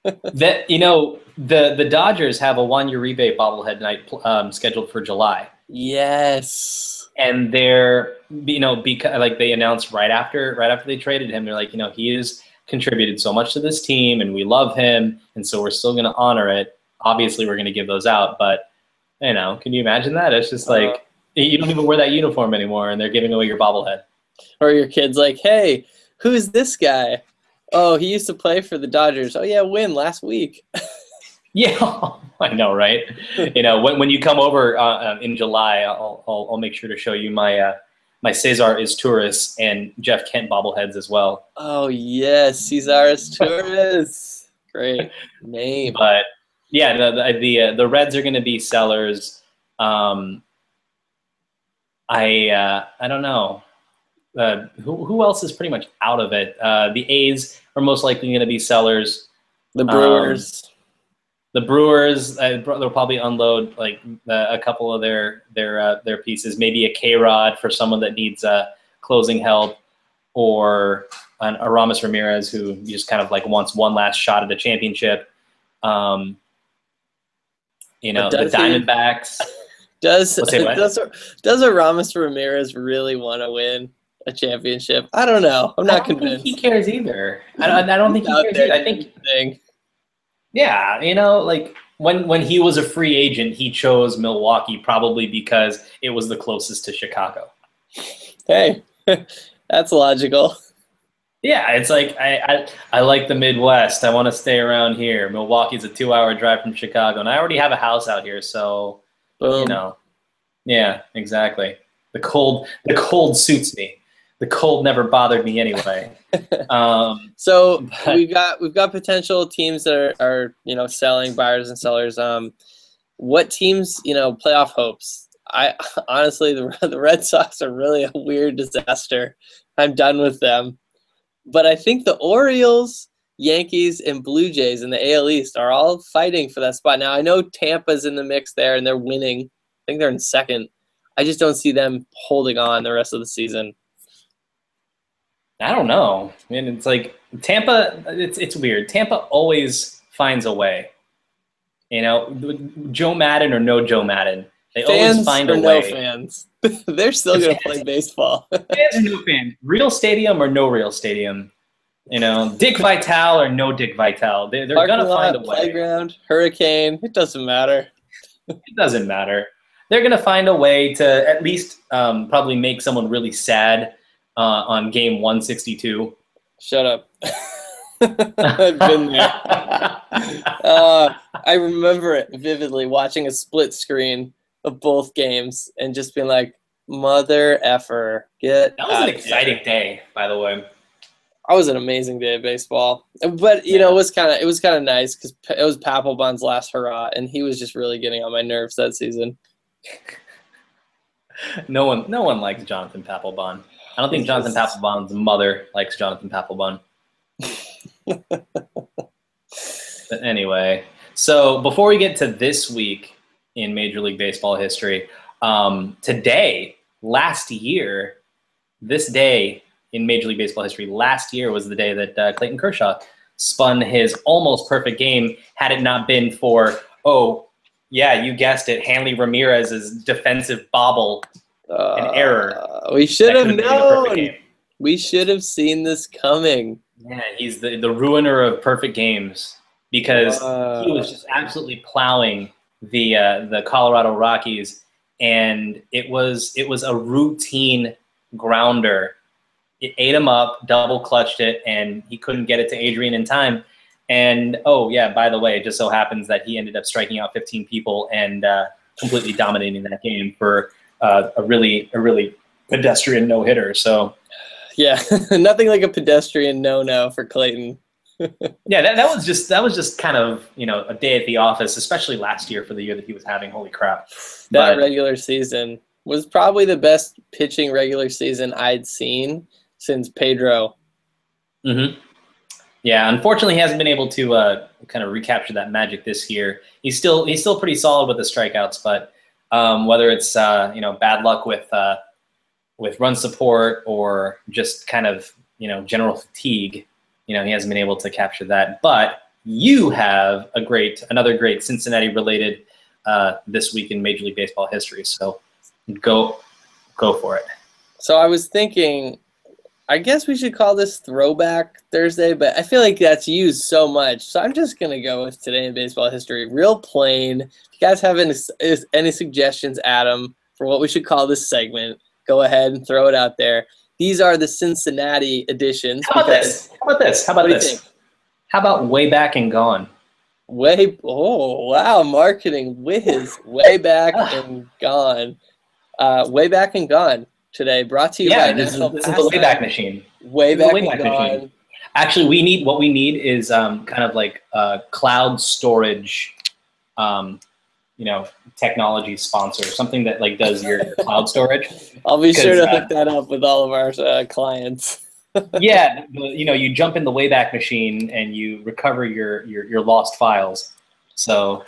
The Dodgers have a Juan Uribe bobblehead night scheduled for July. Yes. And they're because like they announced right after they traded him, they're like, he has contributed so much to this team and we love him, and so we're still going to honor it. Obviously we're going to give those out, but can you imagine that? It's just like you don't even wear that uniform anymore and they're giving away your bobblehead. Or your kid's like, hey, who's this guy? Oh, he used to play for the Dodgers. Oh yeah, win last week. Yeah, I know, right? When you come over in July, I'll make sure to show you my Cesar Izturis and Jeff Kent bobbleheads as well. Oh yes, Cesar Izturis. Great name. But yeah, the Reds are going to be sellers. I don't know. Who else is pretty much out of it? The A's are most likely going to be sellers. The Brewers. The Brewers, they'll probably unload like a couple of their pieces. Maybe a K-Rod for someone that needs closing help, or an Aramis Ramirez who just kind of like wants one last shot at a championship. The Diamondbacks. Does Aramis Ramirez really want to win a championship? I don't know. I'm not convinced. Think he cares either. I don't think he cares either. I think. Yeah, like when he was a free agent, he chose Milwaukee probably because it was the closest to Chicago. Hey, that's logical. Yeah, it's like I like the Midwest. I want to stay around here. Milwaukee's a 2-hour drive from Chicago, and I already have a house out here, so boom. Yeah, exactly. The cold suits me. The cold never bothered me anyway. So we've got potential teams that are selling, buyers and sellers. What teams playoff hopes? I honestly the Red Sox are really a weird disaster. I'm done with them. But I think the Orioles, Yankees, and Blue Jays in the AL East are all fighting for that spot. Now I know Tampa's in the mix there and they're winning. I think they're in second. I just don't see them holding on the rest of the season. I don't know. I mean, it's like Tampa. It's weird. Tampa always finds a way. Joe Madden or no Joe Madden, they always find a way. No fans, they're still gonna play baseball. Fans or no fans, real stadium or no real stadium. Dick Vitale or no Dick Vitale, they're gonna find a way. Playground, hurricane, it doesn't matter. It doesn't matter. They're gonna find a way to at least probably make someone really sad. On game 162. Shut up. I've been there. I remember it vividly, watching a split screen of both games and just being like, mother effer, get That was an exciting day, by the way. That was an amazing day of baseball. But, it was kind of nice because it was Papelbon's last hurrah, and he was just really getting on my nerves that season. No one likes Jonathan Papelbon. I don't think Jonathan Papelbon's mother likes Jonathan Papelbon. But anyway, so before we get to this week in Major League Baseball history, this day in Major League Baseball history, last year was the day that Clayton Kershaw spun his almost perfect game, had it not been for, yeah, you guessed it, Hanley Ramirez's defensive bobble. An error. We should have known. We should have seen this coming. Yeah, he's the ruiner of perfect games because he was just absolutely plowing the Colorado Rockies, and it was a routine grounder. It ate him up, double clutched it, and he couldn't get it to Adrian in time. And, oh, yeah, by the way, it just so happens that he ended up striking out 15 people and completely dominating that game for a really pedestrian no-hitter. So, yeah, nothing like a pedestrian no-no for Clayton. yeah, that was just kind of, a day at the office, especially last year for the year that he was having. Holy crap. That regular season was probably the best pitching regular season I'd seen since Pedro. Mm-hmm. Yeah, unfortunately, he hasn't been able to kind of recapture that magic this year. He's still pretty solid with the strikeouts, but whether it's bad luck with run support or just kind of general fatigue, he hasn't been able to capture that. But you have another great Cincinnati related this week in Major League Baseball history. So go for it. So I was thinking, I guess we should call this Throwback Thursday, but I feel like that's used so much. So I'm just going to go with Today in Baseball History. Real plain. If you guys have any suggestions, Adam, for what we should call this segment, go ahead and throw it out there. These are the Cincinnati editions. How about this? How about Way Back and Gone? Oh, wow, marketing whiz. Way Back and Gone. Way Back and Gone. Today, brought to you by National This is the Wayback Machine. Wayback Machine. Actually, what we need is kind of like cloud storage, technology sponsor, something that like does your cloud storage. I'll be sure to hook that up with all of our clients. Yeah, you jump in the Wayback Machine and you recover your lost files. So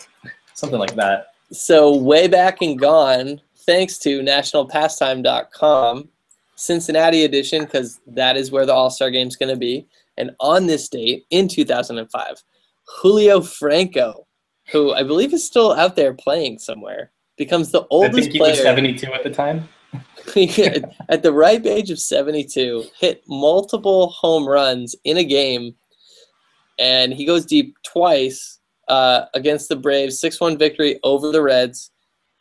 something like that. So Way Back and Gone. Thanks to nationalpastime.com, Cincinnati edition, because that is where the All-Star Game is going to be. And on this date, in 2005, Julio Franco, who I believe is still out there playing somewhere, becomes the oldest player. I think he was 72 at the time. At the ripe age of 72, hit multiple home runs in a game, and he goes deep twice against the Braves, 6-1 victory over the Reds.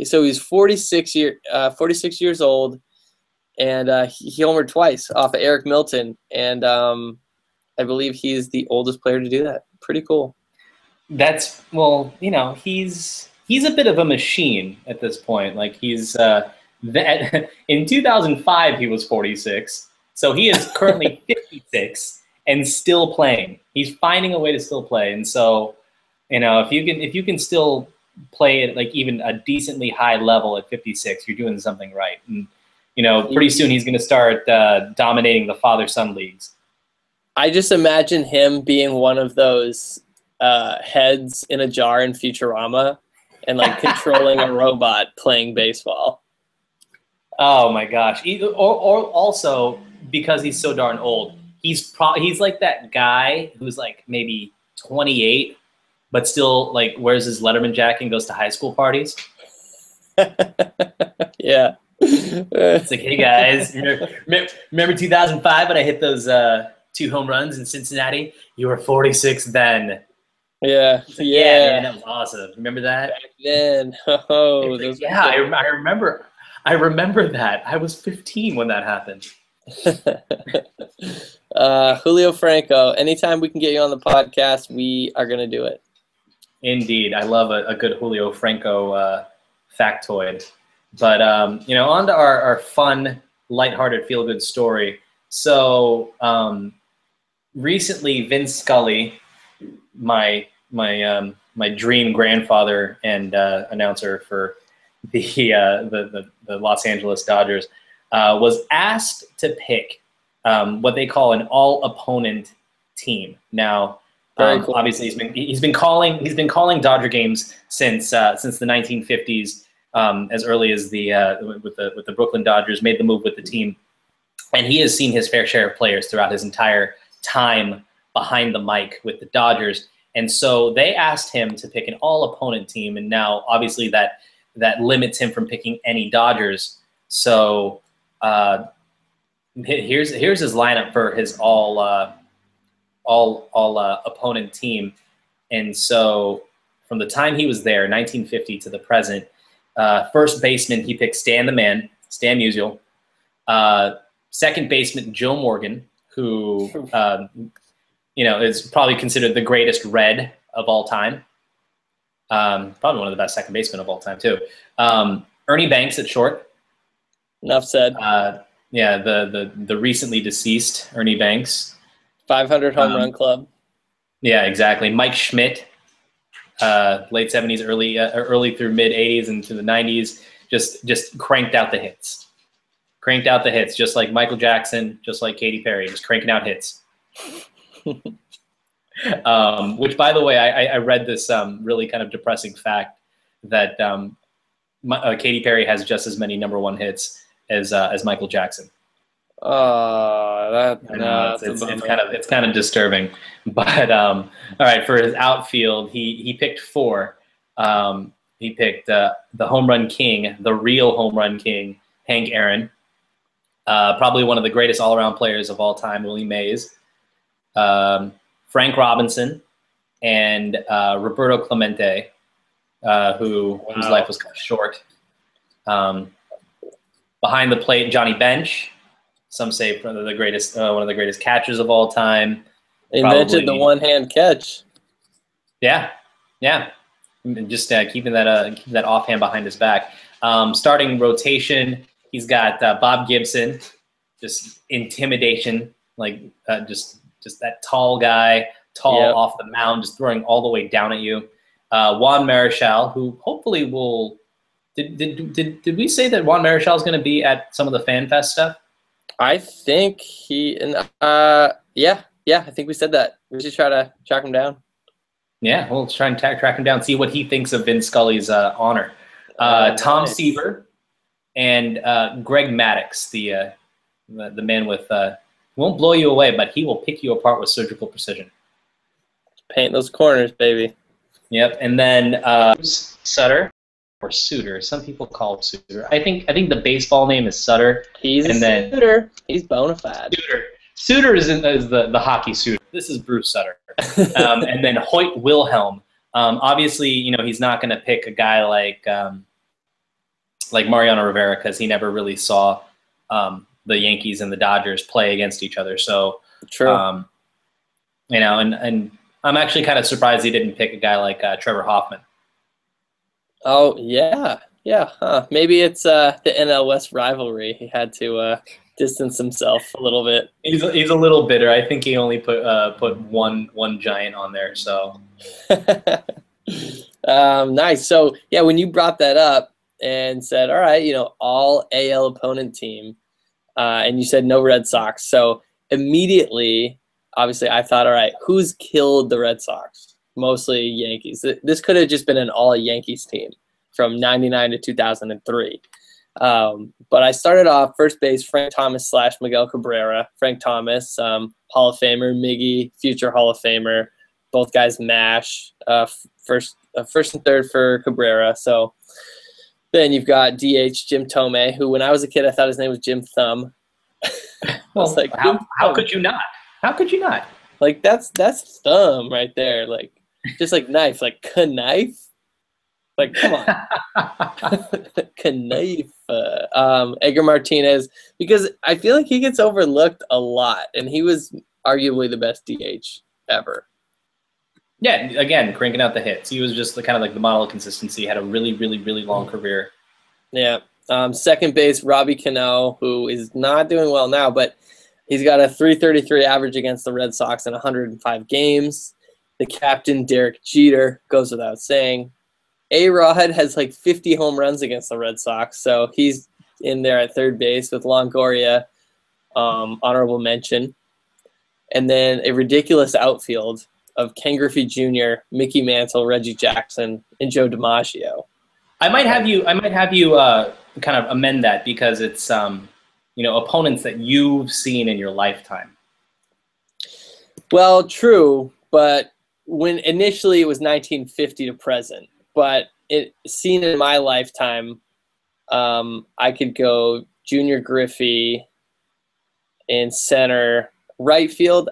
So he's 46 years old, and he homered twice off of Eric Milton, and I believe he's the oldest player to do that. Pretty cool. He's a bit of a machine at this point. Like he's in 2005 he was 46, so he is currently 56 and still playing. He's finding a way to still play, and so if you can still play at like even a decently high level at 56, you're doing something right. And pretty soon he's going to start dominating the father-son leagues. I just imagine him being one of those heads in a jar in Futurama and like controlling a robot playing baseball. Oh my gosh. Or also because he's so darn old, he's like that guy who's like maybe 28 but still like wears his Letterman jacket and goes to high school parties. Yeah. It's like, hey guys, remember 2005 when I hit those 2 home runs in Cincinnati? You were 46 then. Yeah. Like, yeah, man, that was awesome. Remember that? Back then. Oh, like, yeah, I remember that. I was 15 when that happened. Julio Franco, anytime we can get you on the podcast, we are going to do it. Indeed. I love a good Julio Franco factoid. But, on to our fun, lighthearted, feel-good story. So recently, Vince Scully, my dream grandfather and announcer for the Los Angeles Dodgers, was asked to pick what they call an all-opponent team. Now, cool. Obviously, he's been calling Dodger games since the 1950s, as early as with the Brooklyn Dodgers made the move with the team, and he has seen his fair share of players throughout his entire time behind the mic with the Dodgers. And so they asked him to pick an all-opponent team, and now obviously that limits him from picking any Dodgers. So here's his lineup for his all opponent team. And so from the time he was there, 1950 to the present, first baseman he picked Stan Musial. Second baseman Joe Morgan, who is probably considered the greatest Red of all time. Probably one of the best second basemen of all time too. Ernie Banks at short. Enough said. Yeah, the recently deceased Ernie Banks. 500 home run club. Yeah, exactly. Mike Schmidt, late 70s, early through mid 80s into the 90s, just cranked out the hits. Cranked out the hits, just like Michael Jackson, just like Katy Perry, just cranking out hits. Which, by the way, I read this really kind of depressing fact that Katy Perry has just as many #1 hits as Michael Jackson. Oh, it's kind of disturbing. But all right, for his outfield, he picked 4. He picked the home run king, the real home run king, Hank Aaron. Probably one of the greatest all-around players of all time, Willie Mays. Frank Robinson, and Roberto Clemente, whose life was cut short. Behind the plate, Johnny Bench. Some say one of the greatest catchers of all time. Invented the one-hand catch. Yeah. Just keeping that offhand behind his back. Starting rotation, he's got Bob Gibson, just intimidation, like just that tall guy, off the mound, just throwing all the way down at you. Juan Marichal, who hopefully will. Did we say that Juan Marichal is going to be at some of the Fan Fest stuff? I think I think we said that. We should try to track him down. Yeah, we'll try and track him down, see what he thinks of Vin Scully's honor. Tom Seaver and Greg Maddux, the man with won't blow you away, but he will pick you apart with surgical precision. Paint those corners, baby. Yep, and then Sutter or Suter. Some people call him Suter. I think the baseball name is Sutter. Suter. He's bona fide. Suter is the hockey Suter. This is Bruce Sutter. And then Hoyt Wilhelm. Obviously, he's not going to pick a guy like Mariano Rivera because he never really saw the Yankees and the Dodgers play against each other. So, true. And I'm actually kind of surprised he didn't pick a guy like Trevor Hoffman. Oh yeah. Huh. Maybe it's the NL West rivalry. He had to distance himself a little bit. He's a little bitter. I think he only put one Giant on there. So nice. So yeah, when you brought that up and said, all right, all AL opponent team, and you said no Red Sox. So immediately, obviously, I thought, all right, who's killed the Red Sox? Mostly Yankees. This could have just been an all Yankees team from 99 to 2003. But I started off first base, Frank Thomas / Miguel Cabrera. Frank Thomas, Hall of Famer, Miggy, future Hall of Famer. Both guys mash. First and third for Cabrera. So then you've got DH Jim Tomei, who when I was a kid I thought his name was Jim Thumb. Well, like, how could you not? How could you not? Like that's thumb right there. Like just like knife, like knife. Like come on, knife. Edgar Martinez, because I feel like he gets overlooked a lot, and he was arguably the best DH ever. Yeah, again, cranking out the hits. He was just kind of like the model of consistency. Had a really, really, really long career. Yeah. Second base, Robbie Cano, who is not doing well now, but he's got a .333 average against the Red Sox in 105 games. The captain, Derek Jeter, goes without saying. A-Rod has like 50 home runs against the Red Sox, so he's in there at third base with Longoria, honorable mention. And then a ridiculous outfield of Ken Griffey Jr., Mickey Mantle, Reggie Jackson, and Joe DiMaggio. I might have you kind of amend that because it's opponents that you've seen in your lifetime. Well, true, but when initially it was 1950 to present, but it seen in my lifetime, I could go Junior Griffey in center, right field.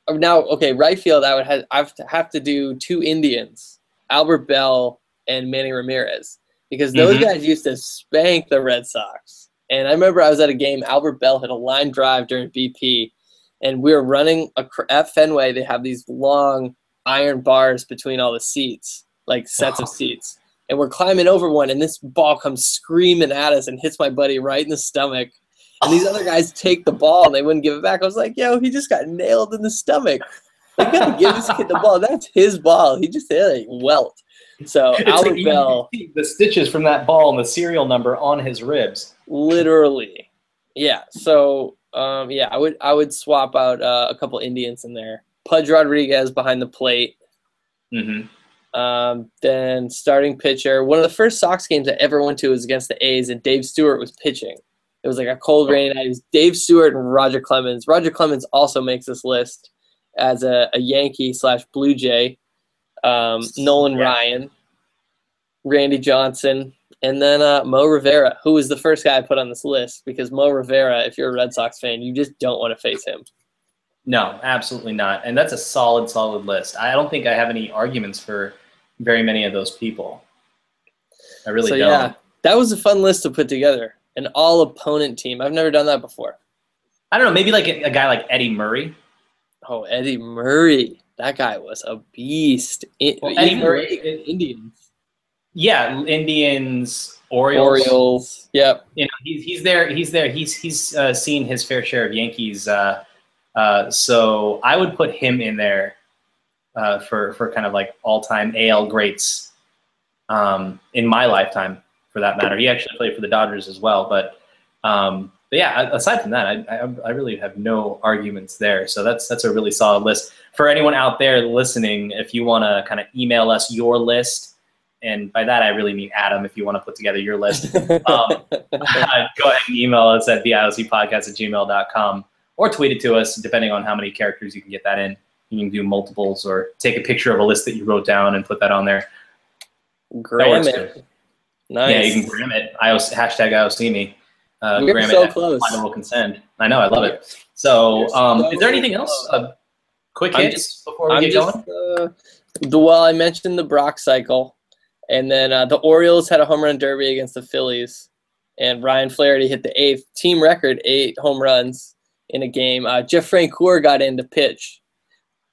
Now, okay, right field, I have to do two Indians, Albert Bell and Manny Ramirez, because those guys used to spank the Red Sox. And I remember I was at a game, Albert Bell hit a line drive during BP, and we were running at Fenway. They have these long iron bars between all the seats, like sets of seats. And we're climbing over one, and this ball comes screaming at us and hits my buddy right in the stomach. And these other guys take the ball, and they wouldn't give it back. I was like, yo, he just got nailed in the stomach. You got to give this kid the ball. That's his ball. He just hit a welt. So Albert Bell. The stitches from that ball and the serial number on his ribs. Literally. Yeah. So, yeah, I would swap out a couple Indians in there. Pudge Rodriguez behind the plate. Mm-hmm. Then starting pitcher. One of the first Sox games I ever went to was against the A's, and Dave Stewart was pitching. It was like a cold rainy night. It was Dave Stewart and Roger Clemens. Roger Clemens also makes this list as a Yankee/Blue Jay. Nolan Ryan, Randy Johnson, and then Mo Rivera, who was the first guy I put on this list, because Mo Rivera, if you're a Red Sox fan, you just don't want to face him. No, absolutely not. And that's a solid list. I don't think I have any arguments for very many of those people. I really don't. Yeah, that was a fun list to put together. An all-opponent team. I've never done that before. I don't know, maybe like a guy like Eddie Murray. Oh, Eddie Murray. That guy was a beast. Eddie Murray, Indians. Yeah, Indians, Orioles. Yep. You know, he's there. He's seen his fair share of Yankees. So I would put him in there for kind of like all-time AL greats in my lifetime, for that matter. He actually played for the Dodgers as well. But yeah, aside from that, I really have no arguments there. So that's a really solid list. For anyone out there listening, if you want to kind of email us your list, and by that I really mean Adam, if you want to put together your list, go ahead and email us at theiocpodcast@gmail.com, or tweet it to us, depending on how many characters you can get that in. You can do multiples, or take a picture of a list that you wrote down and put that on there. Gram it. Nice. Yeah, you can gram it. Hashtag IOC me. We're so close. Final consent. I know, I love it. So, is there anything else? Quick hits before we get going? Well, I mentioned the Brock cycle, and then the Orioles had a home run derby against the Phillies, and Ryan Flaherty hit the team record 8 home runs in a game. Jeff Francoeur got in to pitch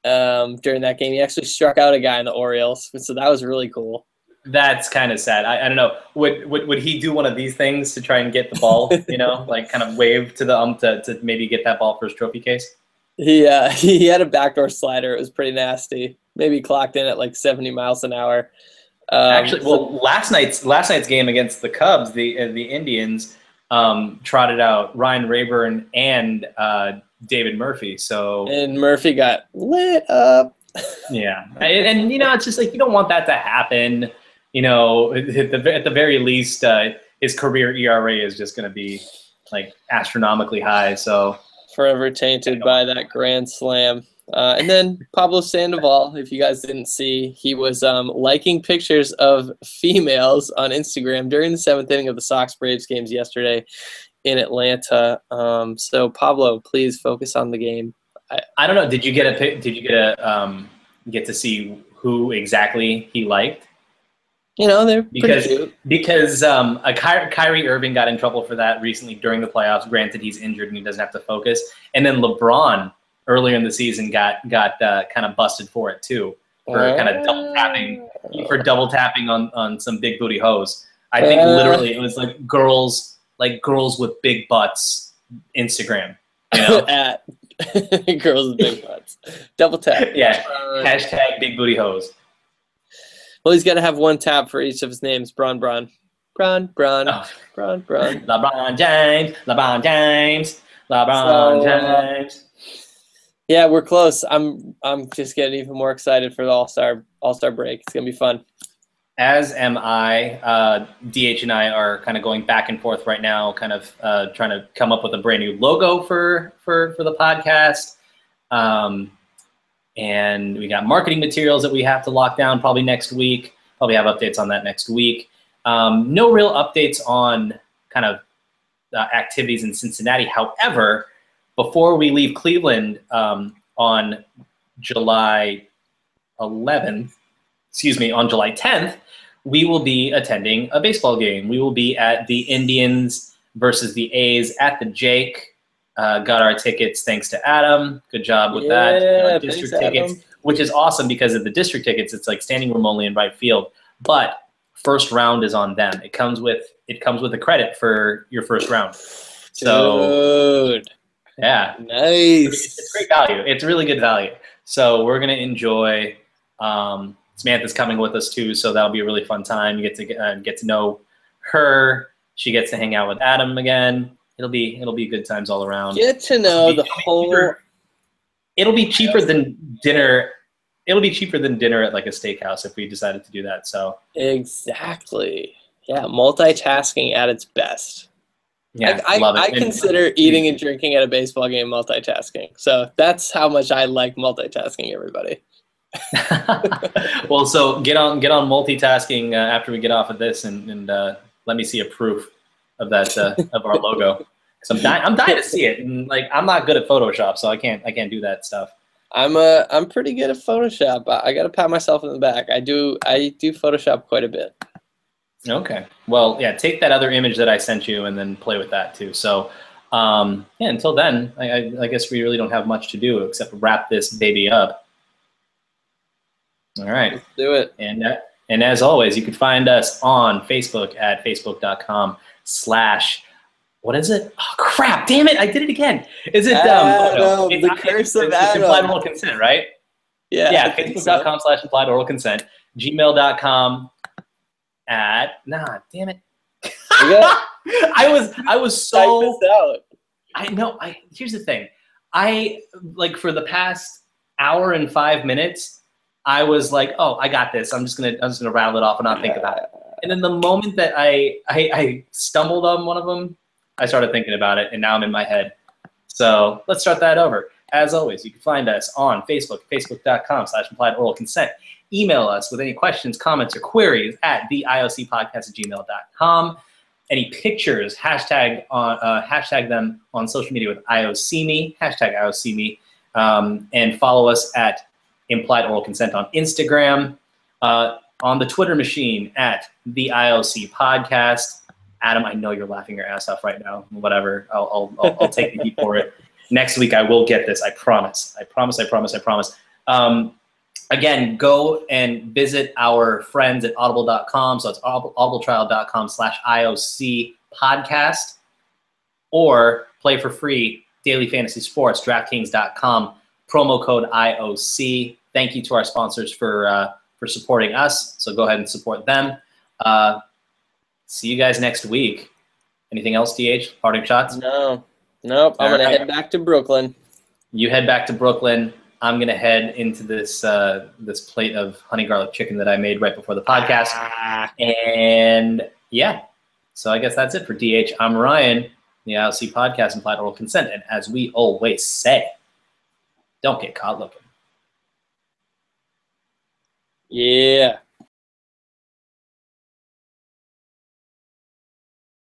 during that game. He actually struck out a guy in the Orioles, so that was really cool. That's kind of sad. I don't know. Would he do one of these things to try and get the ball, you know, like kind of wave to the to maybe get that ball for his trophy case? He had a backdoor slider. It was pretty nasty. Maybe clocked in at like 70 miles an hour. Actually, well, last night's game against the Cubs, the Indians trotted out Ryan Rayburn and David Murphy. And Murphy got lit up. Yeah, and you know, it's just like, you don't want that to happen. You know, at the very least, his career ERA is just going to be like astronomically high. So forever tainted by that grand slam. And then Pablo Sandoval, if you guys didn't see, he was liking pictures of females on Instagram during the 7th inning of the Sox-Braves games yesterday in Atlanta. So Pablo, please focus on the game. I don't know. Did you get to see who exactly he liked? You know, they're pretty cute. Because Kyrie Irving got in trouble for that recently during the playoffs. Granted, he's injured and he doesn't have to focus. And then LeBron earlier in the season got kind of busted for it too, for kind of double tapping on some big booty hoes. I think literally it was like girls with big butts Instagram. You know? At girls with big butts. Double tap. Yeah. Hashtag big booty hoes. Well, he's got to have one tab for each of his names. Bron. LeBron James. Yeah, we're close. I'm just getting even more excited for the All-Star break. It's gonna be fun. As am I. DH and I are kind of going back and forth right now, kind of trying to come up with a brand new logo for the podcast. And we got marketing materials that we have to lock down probably next week. Probably have updates on that next week. No real updates on kind of activities in Cincinnati. However, before we leave Cleveland on July 10th, we will be attending a baseball game. We will be at the Indians versus the A's at the Jake. got our tickets thanks to Adam. Good job with that. District thanks, tickets, Adam. which is awesome because of the district tickets, it's like standing room only in right field. But first round is on them. It comes with a credit for your first round. So, dude, yeah, nice. It's great value. It's really good value. So we're gonna enjoy. Samantha's coming with us too, so that'll be a really fun time. You get to know her. She gets to hang out with Adam again. It'll be good times all around. Get to know the whole. It'll be cheaper than dinner. It'll be cheaper than dinner at like a steakhouse if we decided to do that. So exactly, yeah, multitasking at its best. Yeah, love it. I consider eating and drinking at a baseball game multitasking. So that's how much I like multitasking, everybody. Well, so get on multitasking after we get off of this, and let me see a proof of that of our logo. So I'm dying to see it, and like I'm not good at Photoshop, so I can't do that stuff. I'm pretty good at Photoshop. I got to pat myself in the back. I do Photoshop quite a bit. Okay. Well, yeah, take that other image that I sent you and then play with that too. So, yeah, until then, I guess we really don't have much to do except wrap this baby up. All right. Let's do it. And as always, you can find us on Facebook at facebook.com/ what is it? Oh, crap. Damn it. I did it again. Is it Adam, the curse of Adam. Implied oral consent, right? Yeah. Yeah, facebook.com/ implied oral consent, gmail.com damn it. I was so out. I know. Here's the thing. Like for the past hour and 5 minutes, I was like, oh, I got this. I'm just gonna rattle it off and not think about it. And then the moment that I stumbled on one of them, I started thinking about it, and now I'm in my head. So let's start that over. As always, you can find us on Facebook, facebook.com/ implied oral consent. Email us with any questions, comments, or queries at theiocpodcast@gmail.com. Any pictures, hashtag them on social media with IOCme, hashtag IOCme, and follow us at Implied Oral Consent on Instagram, on the Twitter machine at the IOC Podcast. Adam, I know you're laughing your ass off right now. Whatever, I'll take the heat for it. Next week I will get this. I promise. I promise. Again, go and visit our friends at audible.com. So it's audibletrial.com/IOC podcast, or play for free daily fantasy sports, DraftKings.com, promo code IOC. Thank you to our sponsors for supporting us. So go ahead and support them. See you guys next week. Anything else, DH? Parting shots? No. Nope. I'm going to head back to Brooklyn. You head back to Brooklyn. I'm going to head into this this plate of honey garlic chicken that I made right before the podcast. And yeah, so I guess that's it for DH. I'm Ryan, the IOC Podcast, Implied Oral Consent. And as we always say, don't get caught looking. Yeah.